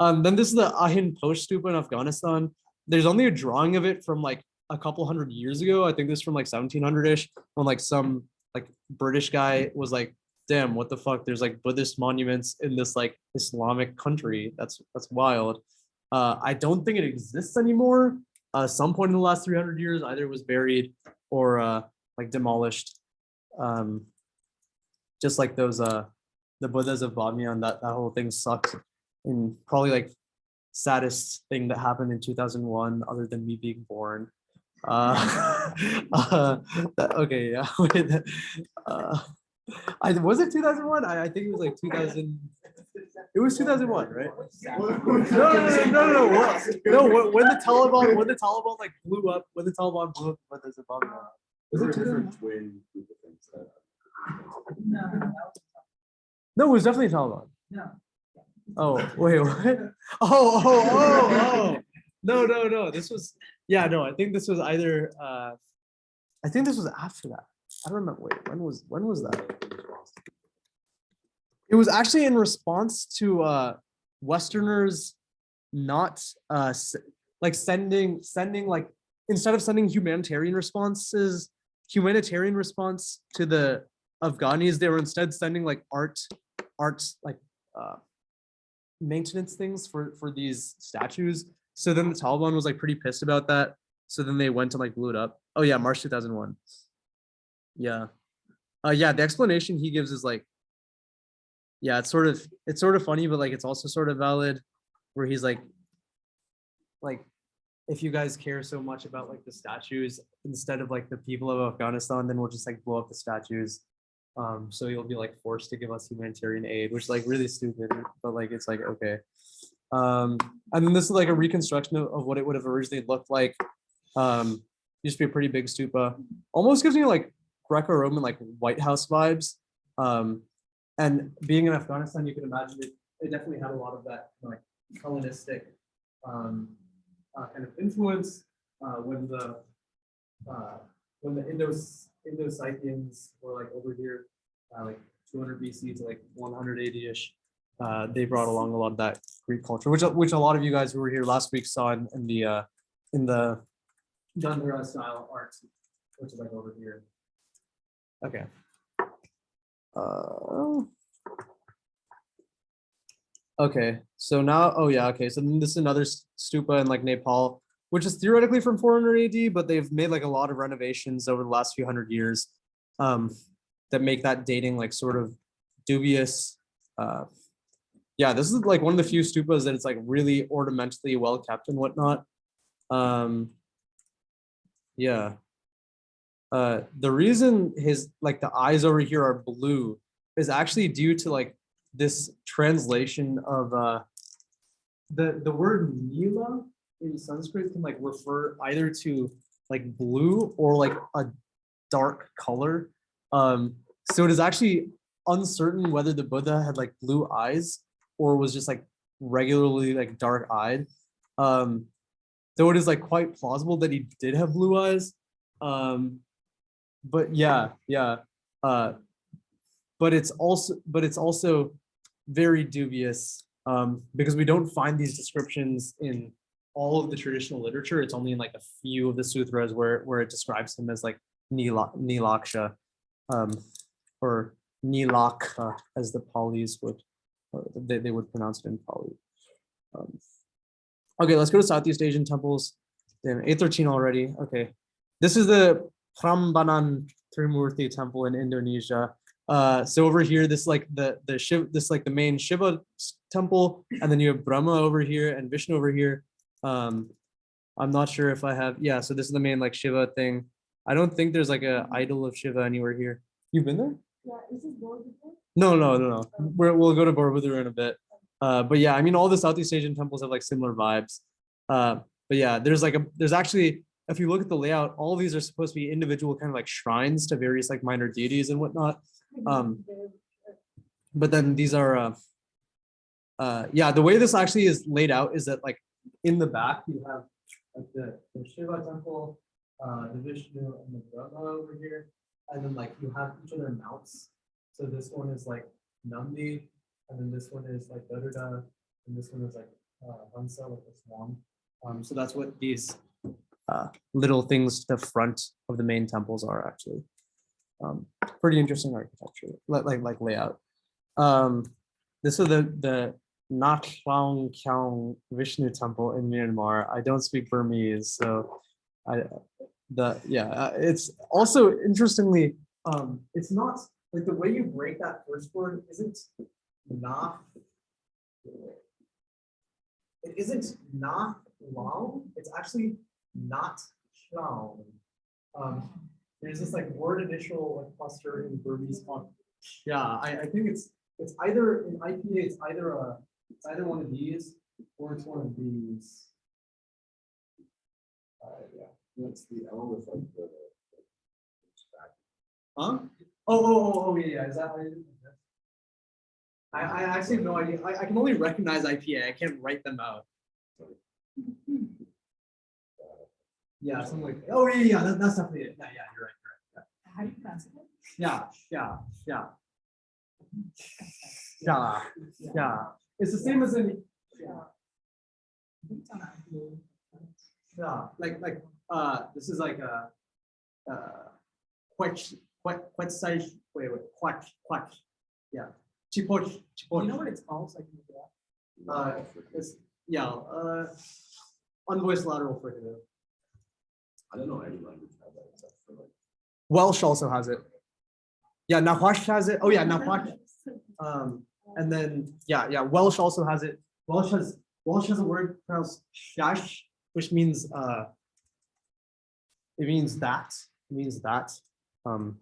Then this is the Ahin Posh Stupa in Afghanistan. There's only a drawing of it from like a couple hundred years ago. I think this is from like 1700-ish, when like some like British guy was like, damn, what the fuck? There's like Buddhist monuments in this like Islamic country. That's wild. I don't think it exists anymore. Some point in the last 300 years, either it was buried or like demolished. Just like those the Buddhas of Bamiyan, that whole thing sucked. And probably like saddest thing that happened in 2001, other than me being born. Okay, yeah. I was it 2001? I think it was like 2000. It was 2001, right? No. When the Taliban like blew up, when the Taliban blew up, what is it about? Was it 2001? No, it was definitely Taliban. No. Oh, wait, what? Oh. No. This was, yeah, no, I think this was either, I think this was after that. I don't remember. Wait, when was that? It was actually in response to Westerners not like sending like, instead of sending humanitarian response to the Afghanis, they were instead sending like arts like maintenance things for these statues. So then the Taliban was like pretty pissed about that. So then they went and like blew it up. Oh yeah, March 2001. Yeah. Yeah, the explanation he gives is like, yeah, it's sort of funny, but like it's also sort of valid, where he's like if you guys care so much about like the statues instead of like the people of Afghanistan, then we'll just like blow up the statues. So you'll be like forced to give us humanitarian aid, which is like really stupid, but like it's like okay. And then this is like a reconstruction of what it would have originally looked like. Used to be a pretty big stupa. Almost gives me like Greco-Roman like White House vibes. And being in Afghanistan, you can imagine it definitely had a lot of that like Hellenistic kind of influence when the Indo-Scythians were like over here, like 200 BC to like 180-ish. They brought along a lot of that Greek culture, which a lot of you guys who were here last week saw in the Gandhara style art, which is like over here. Okay. Okay, so now, oh yeah, okay, so then this is another stupa in like Nepal, which is theoretically from 400 AD, but they've made like a lot of renovations over the last few hundred years that make that dating like sort of dubious. Yeah, this is like one of the few stupas that it's like really ornamentally well kept and whatnot. Yeah. The reason his like the eyes over here are blue is actually due to like this translation of the word Nila in Sanskrit can like refer either to like blue or like a dark color. So it is actually uncertain whether the Buddha had like blue eyes or was just like regularly like dark eyed. Though it is like quite plausible that he did have blue eyes. But yeah. But it's also very dubious because we don't find these descriptions in all of the traditional literature. It's only in like a few of the sutras where it describes him as like Nilaksha or Nilakha as the Palis would, they would pronounce it in Pali. Okay, let's go to Southeast Asian temples. Damn, 813 already. Okay, this is the Prambanan Trimurti temple in Indonesia. So over here, this like the Shiva, this like the main Shiva temple, and then you have Brahma over here and Vishnu over here. I'm not sure if I have, yeah, so this is the main like Shiva thing. I don't think there's like a idol of Shiva anywhere here. You've been there? Yeah, is this Borobudur? No. We'll go to Borobudur in a bit. But yeah, I mean, all the Southeast Asian temples have like similar vibes. But yeah, there's actually, if you look at the layout, all of these are supposed to be individual kind of like shrines to various like minor deities and whatnot. But then these are, yeah, the way this actually is laid out is that like in the back, you have like the Shiva temple, the Vishnu and the Brahma over here. And then like you have each of their mounts. So this one is like Nandi, and then this one is like Garuda, and this one is like Hansa, like a swan. So that's what these little things to the front of the main temples are actually. Pretty interesting architecture, like layout. This is the Naklong Kyong Vishnu temple in Myanmar. I don't speak Burmese, so it's also interestingly, it's not like the way you break that first word isn't not. It isn't not long. It's actually not long. There's this like word initial like cluster in Burmese called. Yeah, I think it's either in IPA it's either one of these or it's one of these. Yeah. That's the L with like the. Huh? Oh, yeah. Is that how you do it? I actually have no idea. I can only recognize IPA. I can't write them out. Yeah, something like, oh yeah, that's definitely it. Yeah, you're right. How do you pronounce it? Yeah. It's the same as in. Yeah, like this is like a quite size. Wait, quack. Yeah, chipoch. You know what it's called? So I can look it up. It's unvoiced lateral fricative. I don't know any language have that except for like. Welsh also has it. Yeah, Nahuatl has it. Oh yeah, Nahuatl. And then Welsh also has it. Welsh has a word pronounced shash, which means it means that. It means that. So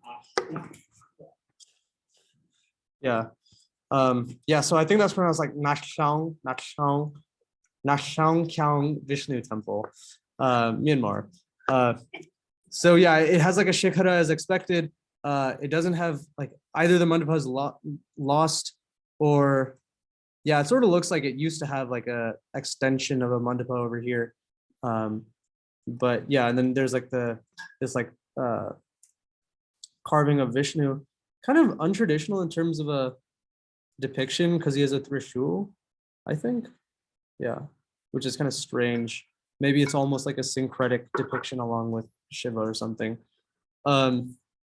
I think that's pronounced like Nashang Kyang Vishnu temple, Myanmar. So yeah, it has like a shikhara as expected. It doesn't have like either the mandapa is lost or yeah, it sort of looks like it used to have like a extension of a mandapa over here. But yeah, and then there's like this carving of Vishnu, kind of untraditional in terms of a depiction because he has a trishul, I think. Yeah, which is kind of strange. Maybe it's almost like a syncretic depiction along with Shiva or something.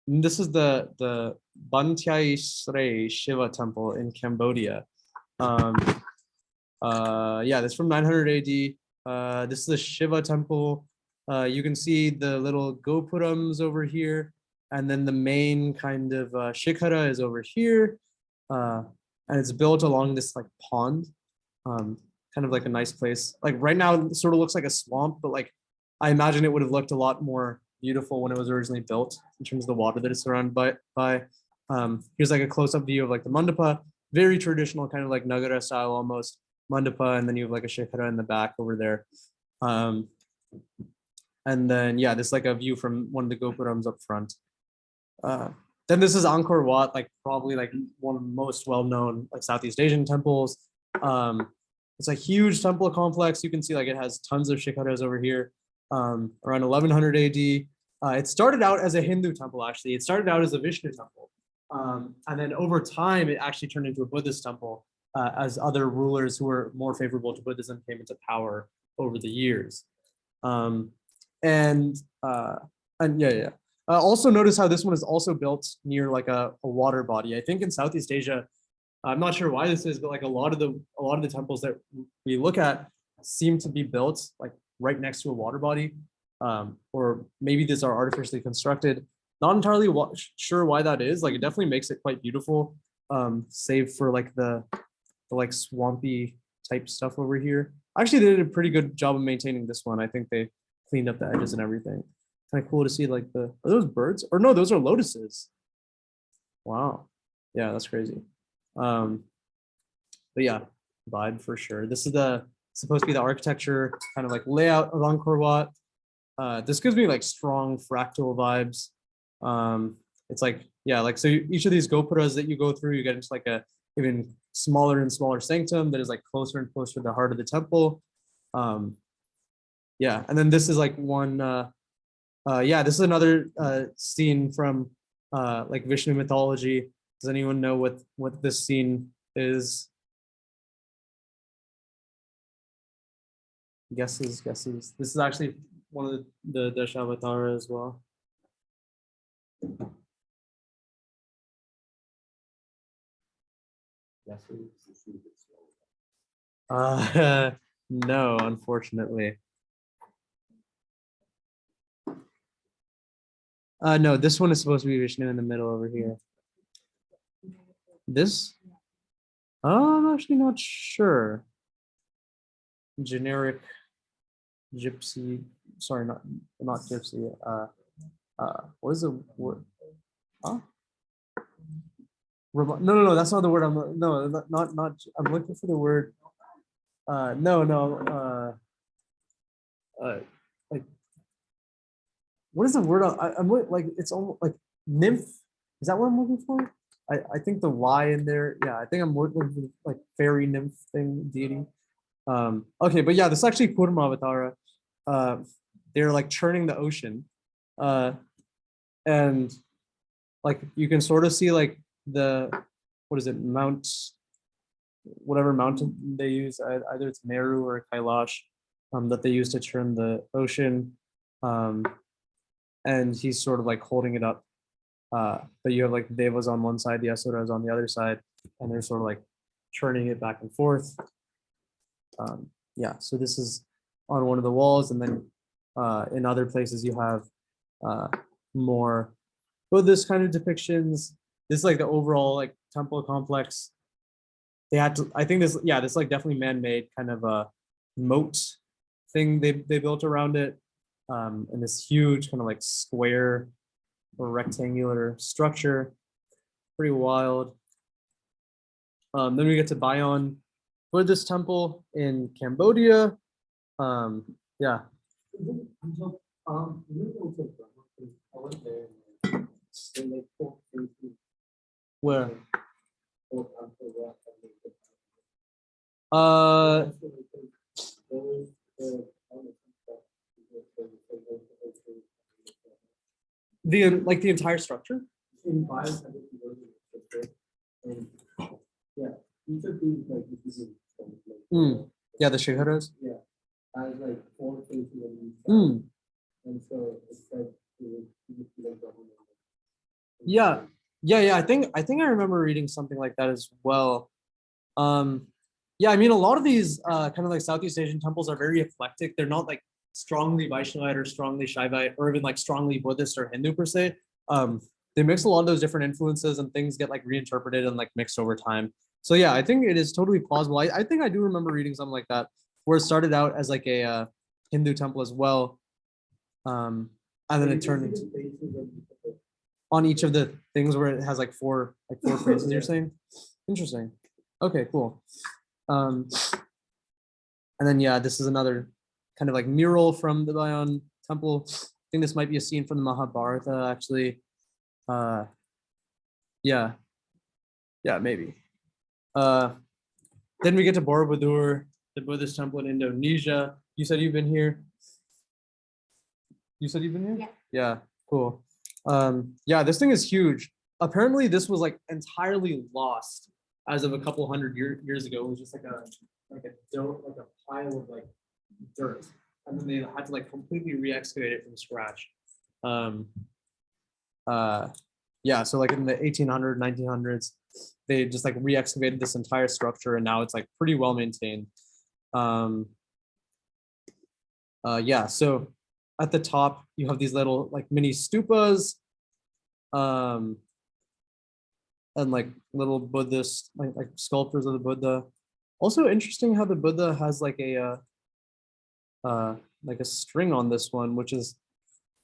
This is the Bantiai Srey Shiva temple in Cambodia. That's from 900 AD. This is the Shiva temple. You can see the little gopurams over here, and then the main kind of shikhara is over here, and it's built along this like pond, kind of like a nice place. Like right now, it sort of looks like a swamp, but like I imagine it would have looked a lot more beautiful when it was originally built in terms of the water that it's surrounded by. Here's like a close-up view of like the mandapa, very traditional kind of like Nagara style almost mandapa, and then you have like a shikhara in the back over there. And then yeah, this is like a view from one of the gopurams up front. Then this is Angkor Wat, like probably like one of the most well-known like Southeast Asian temples. It's a huge temple complex. You can see like it has tons of shikharas over here. Around 1100 AD. It started out as a Hindu temple, actually. It started out as a Vishnu temple. And then over time, it actually turned into a Buddhist temple. as other rulers who were more favorable to Buddhism came into power over the years. Um, and yeah. Also notice how this one is also built near like a water body. I think in Southeast Asia, I'm not sure why this is, but like a lot of the temples that we look at seem to be built like right next to a water body, or maybe these are artificially constructed. Not entirely sure why that is. Like it definitely makes it quite beautiful, save for like the like swampy type stuff over here. Actually, they did a pretty good job of maintaining this one. I think they cleaned up the edges and everything. Kind of cool to see like are those birds? Or no, those are lotuses. Wow. Yeah, that's crazy. But yeah, vibe for sure. This is supposed to be the architecture kind of like layout of Angkor Wat. This gives me like strong fractal vibes. It's like, yeah, like so each of these gopuras that you go through, you get into like a even smaller and smaller sanctum that is like closer and closer to the heart of the temple. Yeah, and then this is like one yeah, this is another scene from like Vishnu mythology. Does anyone know what this scene is? Guesses. This is actually one of the Dashavatara as well. No, unfortunately. No, this one is supposed to be Vishnu in the middle over here. This? I'm actually not sure. Generic gypsy. Sorry, not gypsy. What is the word? Huh? No, that's not the word. Not. I'm looking for the word. Like, what is the word? I'm like, it's almost like nymph. Is that what I'm looking for? I think the Y in there. Yeah, I think I'm looking for like fairy nymph thing deity. Okay, but yeah, this is actually Kurma Avatara. They're like churning the ocean. And like you can sort of see like what is it, whatever mountain they use, either it's Meru or Kailash, that they use to churn the ocean. And he's sort of like holding it up. But you have like Devas on one side, the Asuras on the other side, and they're sort of like churning it back and forth. Yeah, so this is on one of the walls, and then in other places you have more Buddhist kind of depictions. This is like the overall like temple complex. They had to, I think this, yeah, this like definitely man-made kind of a moat thing they built around it. And this huge kind of like square or rectangular structure, pretty wild. Then we get to Bayon Buddhist temple in Cambodia. Yeah. Where? The entire structure? Yeah, each of these like yeah, the Shiharas. Yeah, has like 4 faces on each side. And so it's like Yeah. I think I remember reading something like that as well. Yeah, I mean a lot of these kind of like Southeast Asian temples are very eclectic. They're not like strongly Vaishnavite or strongly Shaivite or even like strongly Buddhist or Hindu per se. They mix a lot of those different influences and things get like reinterpreted and like mixed over time. So yeah, I think it is totally plausible. I think I do remember reading something like that where it started out as like a Hindu temple as well. And then it turned into on each of the things where it has like four faces, you're saying? Interesting. Okay, cool. And then yeah, this is another kind of like mural from the Bayon temple. I think this might be a scene from the Mahabharata actually. Yeah, maybe. Then we get to Borobudur, the Buddhist temple in Indonesia. You said you've been here? You said you've been here? Yeah. Yeah, cool. Yeah, this thing is huge. Apparently this was like entirely lost as of a couple hundred years ago, was just like a dirt, like a pile of like dirt, and then they had to like completely re-excavate it from scratch. Yeah, so like in the 1800s, 1900s, they just like re-excavated this entire structure, and now it's like pretty well maintained. Yeah, so at the top you have these little like mini stupas, and like little Buddhist like sculptures of the Buddha. Also interesting how the Buddha has like a string on this one, which is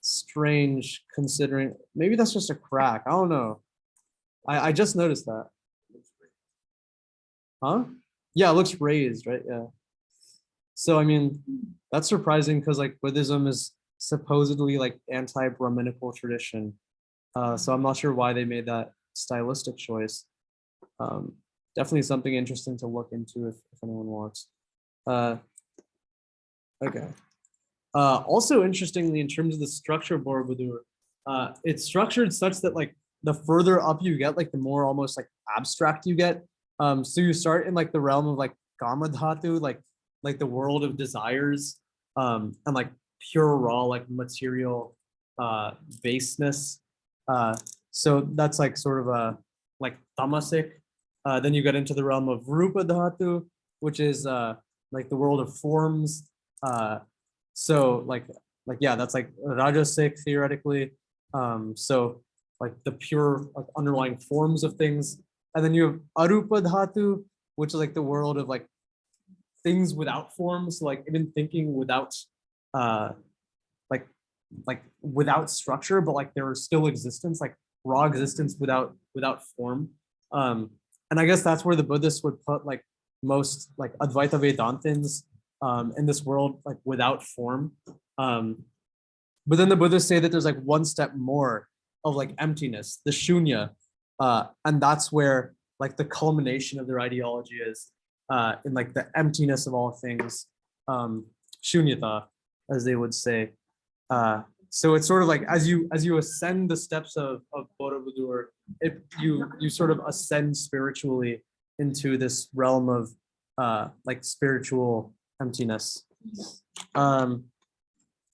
strange considering maybe that's just a crack. I don't know. I just noticed that. Huh? Yeah, it looks raised, right? Yeah. So I mean, that's surprising because like Buddhism is supposedly like anti-Brahminical tradition. So I'm not sure why they made that stylistic choice. Definitely something interesting to look into if anyone wants. Okay. Also interestingly, in terms of the structure of Borobudur, it's structured such that like the further up you get, like the more almost like abstract you get. So you start in like the realm of like Kamadhatu, like the world of desires, and like pure raw like material baseness. So that's like sort of a like tamasic. Then you get into the realm of Rupa Dhatu, which is like the world of forms. So like yeah, that's like Rajasic theoretically. So like the pure like underlying forms of things. And then you have Arupa Dhatu, which is like the world of like things without forms, so like even thinking without like without structure, but like there is still existence, like raw existence without form. And I guess that's where the Buddhists would put like most like Advaita Vedantins in this world, like without form. But then the Buddhists say that there's like one step more of like emptiness, the shunya, and that's where like the culmination of their ideology is, in like the emptiness of all things, shunyata, as they would say. So it's sort of like as you ascend the steps of Borobudur, you sort of ascend spiritually into this realm of like spiritual emptiness. Then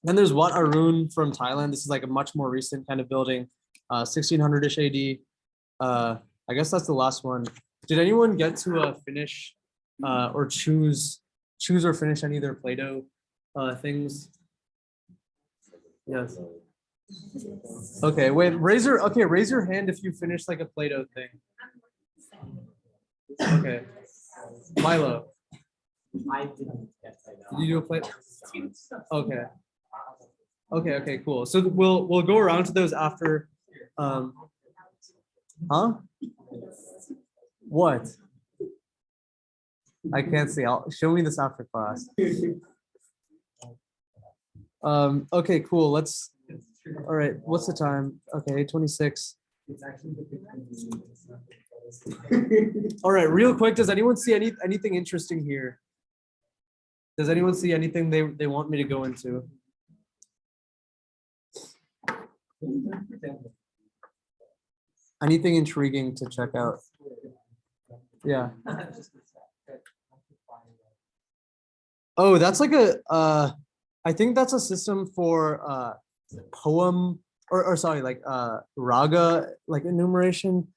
there's Wat Arun from Thailand. This is like a much more recent kind of building, 1600-ish AD. I guess that's the last one. Did anyone get to finish or choose or finish any of their Play-Doh things? Yes. Okay, wait, raise your hand if you finished like a Play-Doh thing. Okay. Milo. I didn't get Did you do a play? Okay. Okay, cool. So we'll go around to those after. Huh? What? I can't see. I'll show me this after class. Okay, cool. Let's. All right. What's the time? Okay, 26. All right, real quick. Does anyone see anything interesting here? Does anyone see anything they want me to go into? Anything intriguing to check out? Yeah. Oh, that's like I think that's a system for poem or sorry, like raga like enumeration.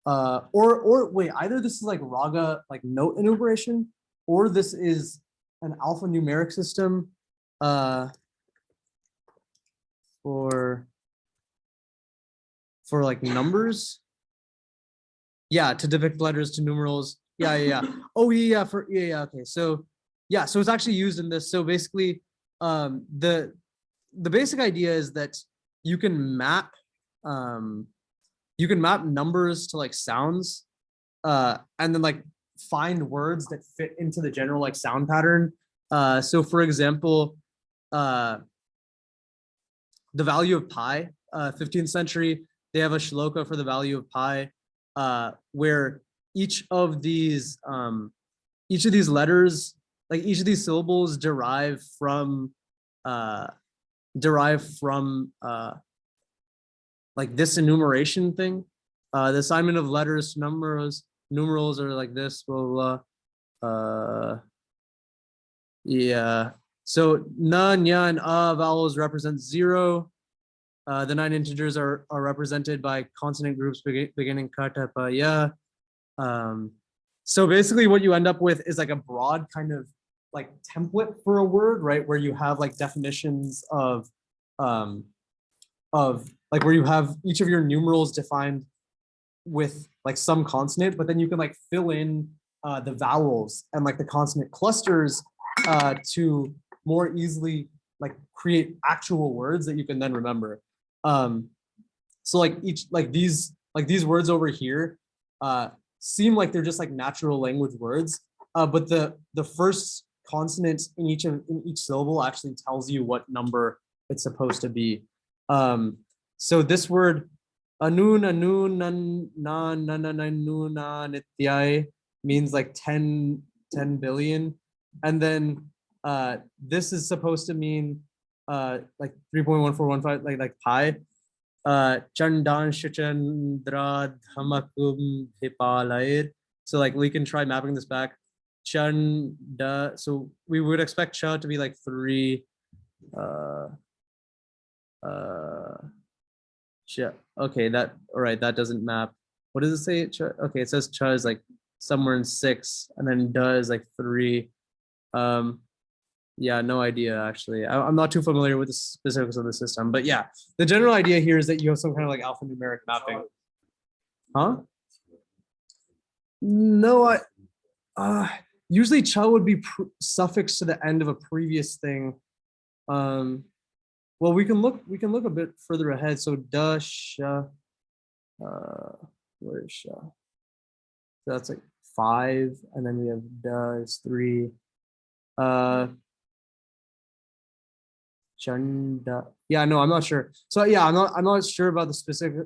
Or wait, either this is like raga like note enumeration, or this is an alphanumeric system for like numbers. Yeah, to depict letters to numerals. Yeah. Oh yeah. Okay. So yeah, so it's actually used in this. So basically, the basic idea is that you can map numbers to like sounds, and then like find words that fit into the general like sound pattern. So for example, the value of pi, 15th century, they have a shloka for the value of pi, where each of these letters, like each of these syllables derive from like this enumeration thing, the assignment of letters to numbers, numerals are like this, blah, blah, blah. Yeah. So na, nya, and vowels represent 0. The 9 integers are represented by consonant groups beginning kata pa ya. So basically what you end up with is like a broad kind of like template for a word, right? Where you have like definitions of like where you have each of your numerals defined with like some consonant, but then you can like fill in the vowels and like the consonant clusters to more easily like create actual words that you can then remember. So like these words over here seem like they're just like natural language words, but the first consonant in each syllable actually tells you what number it's supposed to be. So this word anun nan na na na na nu na nityai means like 10 billion, and then this is supposed to mean like 3.1415 like pi. Chandan Shachandra Dhamakum Hipalair. So like we can try mapping this back. Chanda, so we would expect cha to be like 3. Cha, okay, that all right, that doesn't map. What does it say? Cha, okay, it says cha is like somewhere in 6, and then da is like 3. Yeah, no idea actually. I'm not too familiar with the specifics of the system, but yeah, the general idea here is that you have some kind of like alphanumeric mapping. Huh? No, usually cha would be suffixed to the end of a previous thing. Well, we can look a bit further ahead. So da sha, where is sha? So that's like 5, and then we have da is 3. Chanda. Yeah, no, I'm not sure. So yeah, I'm not sure about the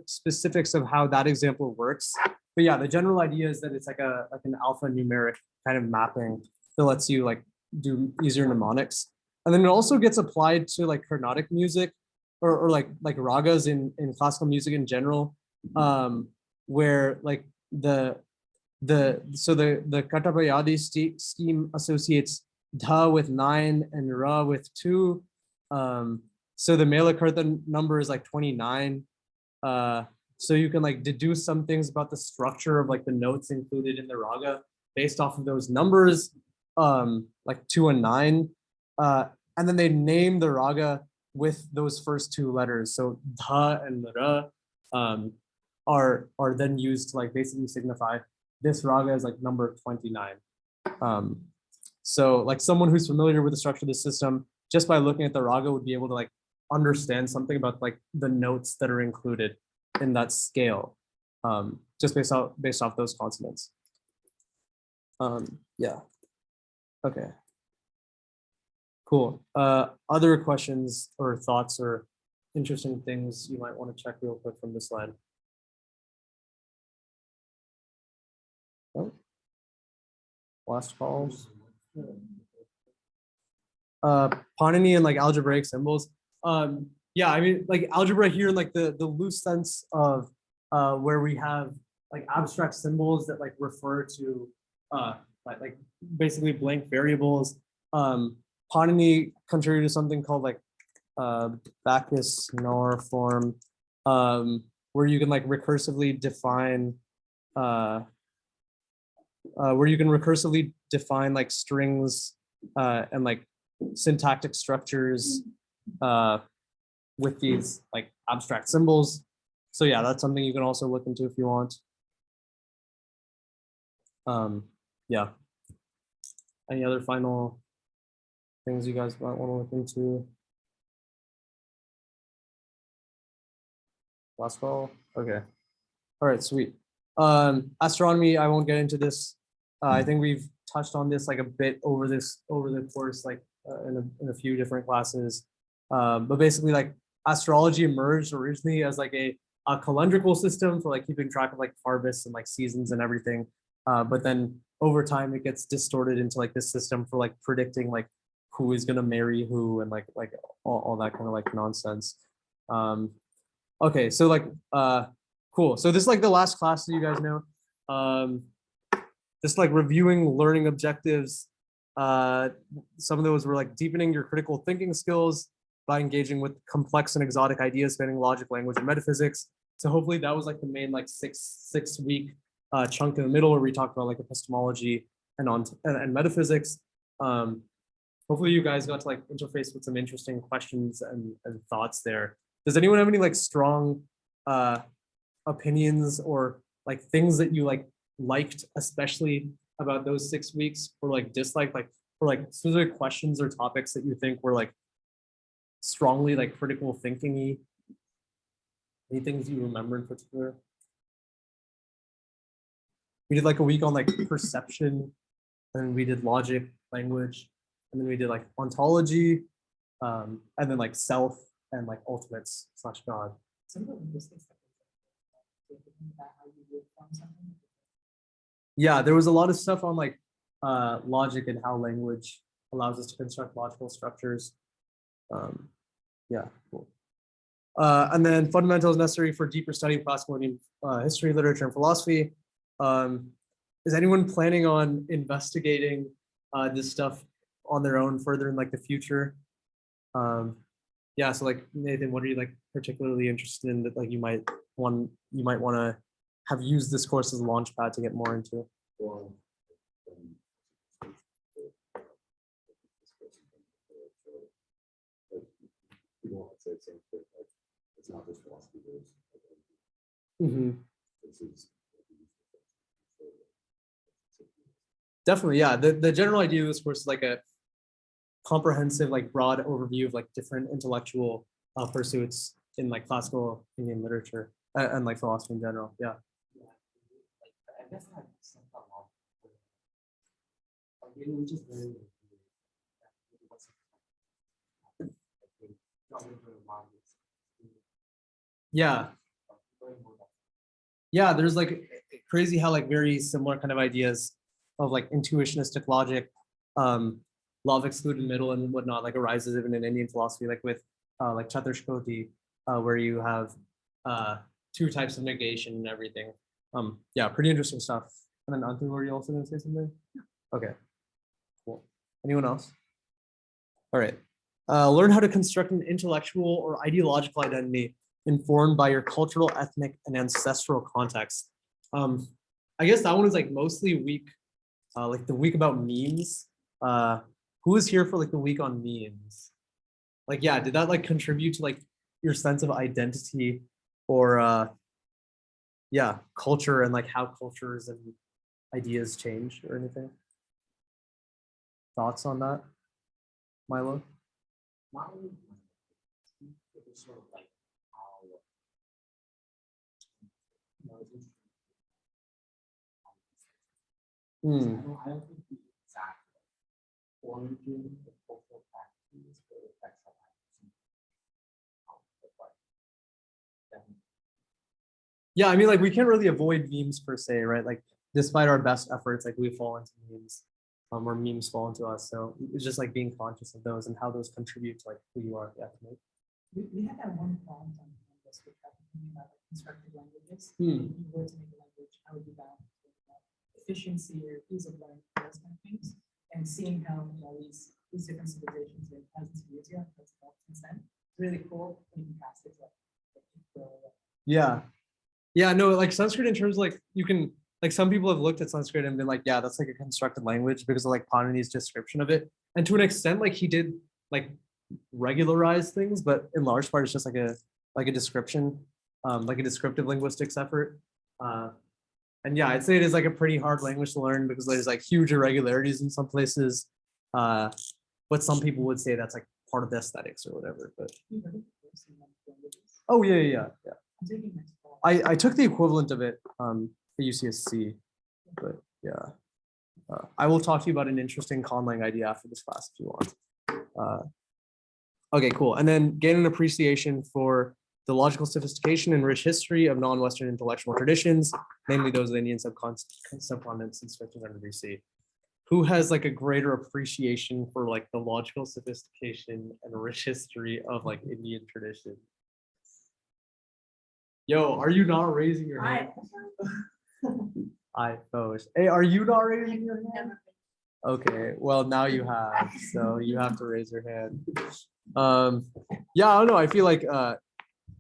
specifics of how that example works. But yeah, the general idea is that it's like an alphanumeric kind of mapping that lets you like do easier mnemonics. And then it also gets applied to like Carnatic music or like ragas in classical music in general, where like the Katapayadi scheme associates dha with 9 and ra with 2. So the Melakarta number is like 29. So you can like deduce some things about the structure of like the notes included in the raga based off of those numbers, like 2 and 9. And then they name the raga with those first 2 letters. So dha and ra are then used to like basically signify this raga is like number 29. So like someone who's familiar with the structure of the system, just by looking at the raga would be able to like understand something about like the notes that are included in that scale, just based off those consonants. Yeah. Okay. Cool. Other questions or thoughts or interesting things you might want to check real quick from this slide? Oh. Last calls. Panini and like algebraic symbols. Yeah, I mean like algebra here in like the loose sense of where we have like abstract symbols that like refer to like basically blank variables. Panini contrary to something called like Bacchus nor form, where you can like recursively define like strings and like syntactic structures with these like abstract symbols. So yeah, that's something you can also look into if you want. Yeah. Any other final things you guys might want to look into? Last call? Okay. All right, sweet. Astronomy, I won't get into this. I think we've touched on this like a bit over the course, like in a few different classes. But basically like astrology emerged originally as like a calendrical system for like keeping track of like harvests and like seasons and everything. But then over time it gets distorted into like this system for like predicting like who is gonna marry who and like all that kind of like nonsense. Okay, so like cool. So this is like the last class that you guys know. just like reviewing learning objectives. Some of those were like deepening your critical thinking skills by engaging with complex and exotic ideas spanning logic, language, and metaphysics. So hopefully that was like the main like six week chunk in the middle where we talked about like epistemology and metaphysics. Hopefully you guys got to like interface with some interesting questions and thoughts there. Does anyone have any like strong opinions or like things that you like liked especially about those 6 weeks, or like disliked, like or like specific questions or topics that you think were like strongly like critical thinking-y? Any things you remember in particular? We did like a week on like perception, and we did logic, language, and then we did like ontology, and then like self and like ultimates / God. Some of the linguistics that thinking about how you would form something. Yeah, there was a lot of stuff on like logic and how language allows us to construct logical structures. Yeah, cool. And then fundamentals necessary for deeper study of classical Indian history, literature, and philosophy. Is anyone planning on investigating this stuff on their own further in like the future? Yeah, so like Nathan, what are you like particularly interested in that like you might want to have used this course as a launch pad to get more into? Well, you want to say the same thing, like it's not just philosophy, this is Definitely, yeah. The general idea of this course is like a comprehensive, like broad overview of like different intellectual pursuits in like classical Indian literature and like philosophy in general. Yeah. I guess I have some along. Like it was just very. Yeah. Yeah, there's like crazy how like very similar kind of ideas of like intuitionistic logic, law of excluded middle and whatnot, like arises even in Indian philosophy, like with like Chaturshkoti, where you have two types of negation and everything. Yeah, pretty interesting stuff. And then Antu, were you also going to say something? Okay, cool. Anyone else? All right. Learn how to construct an intellectual or ideological identity informed by your cultural, ethnic, and ancestral context. I guess that one is like mostly week, like the week about memes. Who was here for like the week on memes? Like, yeah, did that like contribute to like your sense of identity or yeah, culture and like how cultures and ideas change or anything? Thoughts on that, Milo? Mine was sort of like how I don't think the exact origin of cultural practices or effects of Yeah, I mean, like we can't really avoid memes per se, right? Like, despite our best efforts, like we fall into memes, or memes fall into us. So it's just like being conscious of those and how those contribute to like who you are. Yeah, We had that one prompt on this which had thinking about like constructed languages. If Hmm. you were to make a language, how would you balance efficiency or ease of learning, those kind of things, and seeing how these different civilizations in thousands of years ago, that's about since then. It's really cool when you can cast it like Yeah. Yeah, no, like Sanskrit in terms of like you can like some people have looked at Sanskrit and been like, yeah, that's like a constructed language because of like Panini's description of it. And to an extent, like he did like regularize things, but in large part it's just like a description, like a descriptive linguistics effort. And yeah, I'd say it is like a pretty hard language to learn because there's like huge irregularities in some places. But some people would say that's like part of the aesthetics or whatever. But oh yeah. I'm taking next fall. I took the equivalent of it at UCSC, but yeah. I will talk to you about an interesting conlang idea after this class if you want. Okay, cool. And then gain an appreciation for the logical sophistication and rich history of non-Western intellectual traditions, namely those of the Indian subcontinent since 1500 BC. Who has like a greater appreciation for like the logical sophistication and rich history of like Indian tradition? Yo, are you not raising your hand? iPhone. Hey, are you not raising your hand? Okay, well now you have, so you have to raise your hand. Yeah, I don't know. I feel like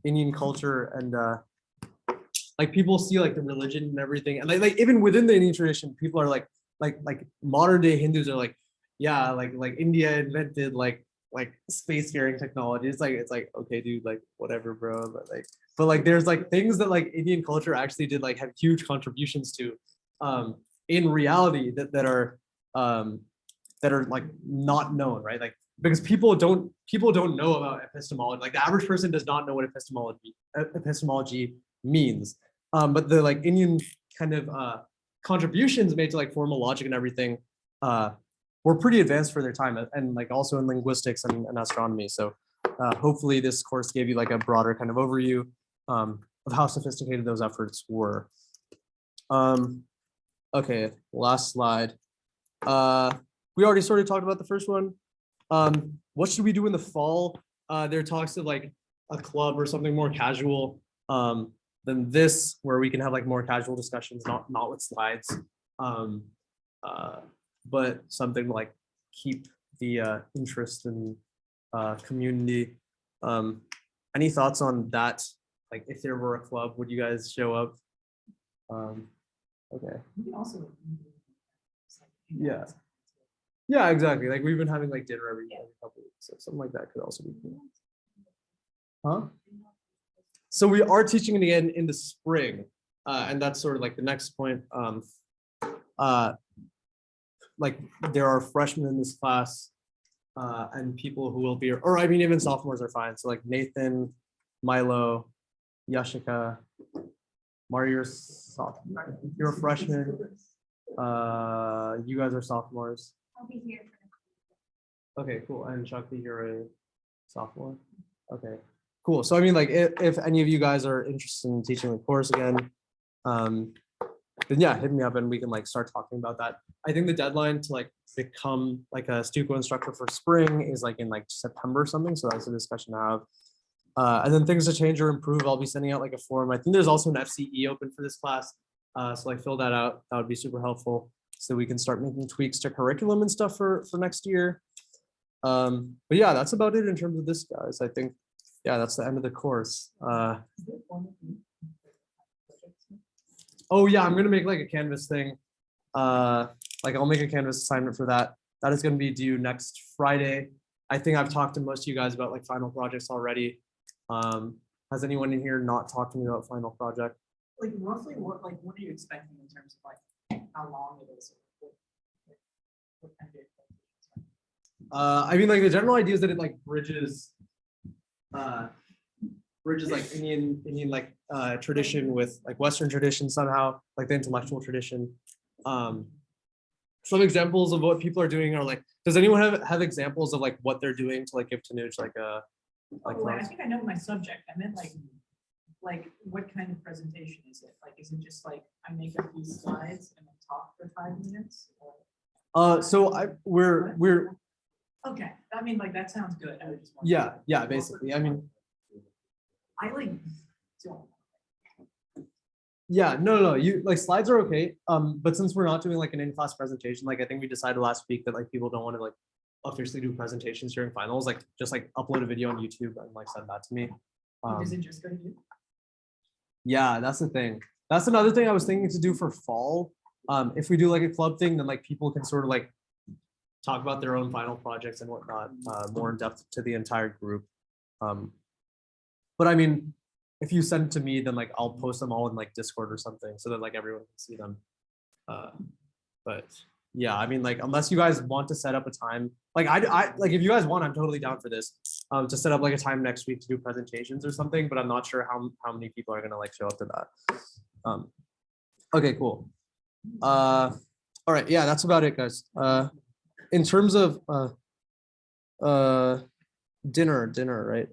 Indian culture and like people see like the religion and everything, and like even within the Indian tradition, people are like modern day Hindus are like, yeah, like India invented like spacefaring technology. It's like okay, dude, like whatever, bro. But like there's like things that like Indian culture actually did like have huge contributions to, in reality that are like not known, right? Like because people don't know about epistemology. Like the average person does not know what epistemology means. But the like Indian kind of contributions made to like formal logic and everything were pretty advanced for their time, and like also in linguistics and astronomy. So hopefully this course gave you like a broader kind of overview of how sophisticated those efforts were. Okay, last slide. We already sort of talked about the first one. What should we do in the fall? There are talks of like a club or something more casual than this, where we can have like more casual discussions, not with slides, but something like keep the interest in community. Any thoughts on that? Like if there were a club, would you guys show up? Okay. We also. Yeah. Yeah, exactly. Like we've been having like dinner every couple weeks, so something like that could also be cool. Huh? So we are teaching it again in the spring, and that's sort of like the next point. Like there are freshmen in this class, and people who will be, or I mean, even sophomores are fine. So like Nathan, Milo, Yashika, Mario, you're a freshman. You guys are sophomores. I'll be here. Okay, cool. And Shakti, you're a sophomore. Okay, cool. So I mean, like, if any of you guys are interested in teaching the course again, then yeah, hit me up and we can like start talking about that. I think the deadline to like become like a Stuco instructor for spring is like in like September or something. So that's a discussion to have. And then things to change or improve, I'll be sending out like a form. I think there's also an FCE open for this class. So like fill that out. That would be super helpful, so we can start making tweaks to curriculum and stuff for next year. But yeah, that's about it in terms of this, guys. I think, yeah, that's the end of the course. Oh yeah, I'm gonna make like a Canvas thing. Like I'll make a Canvas assignment for that. That is gonna be due next Friday. I think I've talked to most of you guys about like final projects already. Has anyone in here not talked to me about final project? Like roughly what are you expecting in terms of like how long it is? What kind of I mean, like the general idea is that it like bridges like Indian like tradition with like Western tradition somehow, like the intellectual tradition. Some examples of what people are doing are like, does anyone have examples of like what they're doing to like give Tanuj like a like? Oh, I think I know my subject. I meant like what kind of presentation is it? Like, is it just like I make up these slides and then talk for 5 minutes? Or... So we're okay. I mean, like that sounds good. I would just want yeah, basically. I mean, I like don't. Yeah, no, you like slides are okay. But since we're not doing like an in-class presentation, like I think we decided last week that like people don't want to like officially do presentations during finals, like just like upload a video on YouTube and like send that to me. Does it just go to you? Yeah, that's the thing. That's another thing I was thinking to do for fall. If we do like a club thing, then like people can sort of like talk about their own final projects and whatnot, more in depth to the entire group. But I mean, if you send it to me, then like I'll post them all in like Discord or something so that like everyone can see them. But yeah, I mean, like unless you guys want to set up a time, like I like if you guys want, I'm totally down for this. To set up like a time next week to do presentations or something, but I'm not sure how many people are gonna like show up to that. Okay, cool. All right, yeah, that's about it, guys. In terms of dinner, right?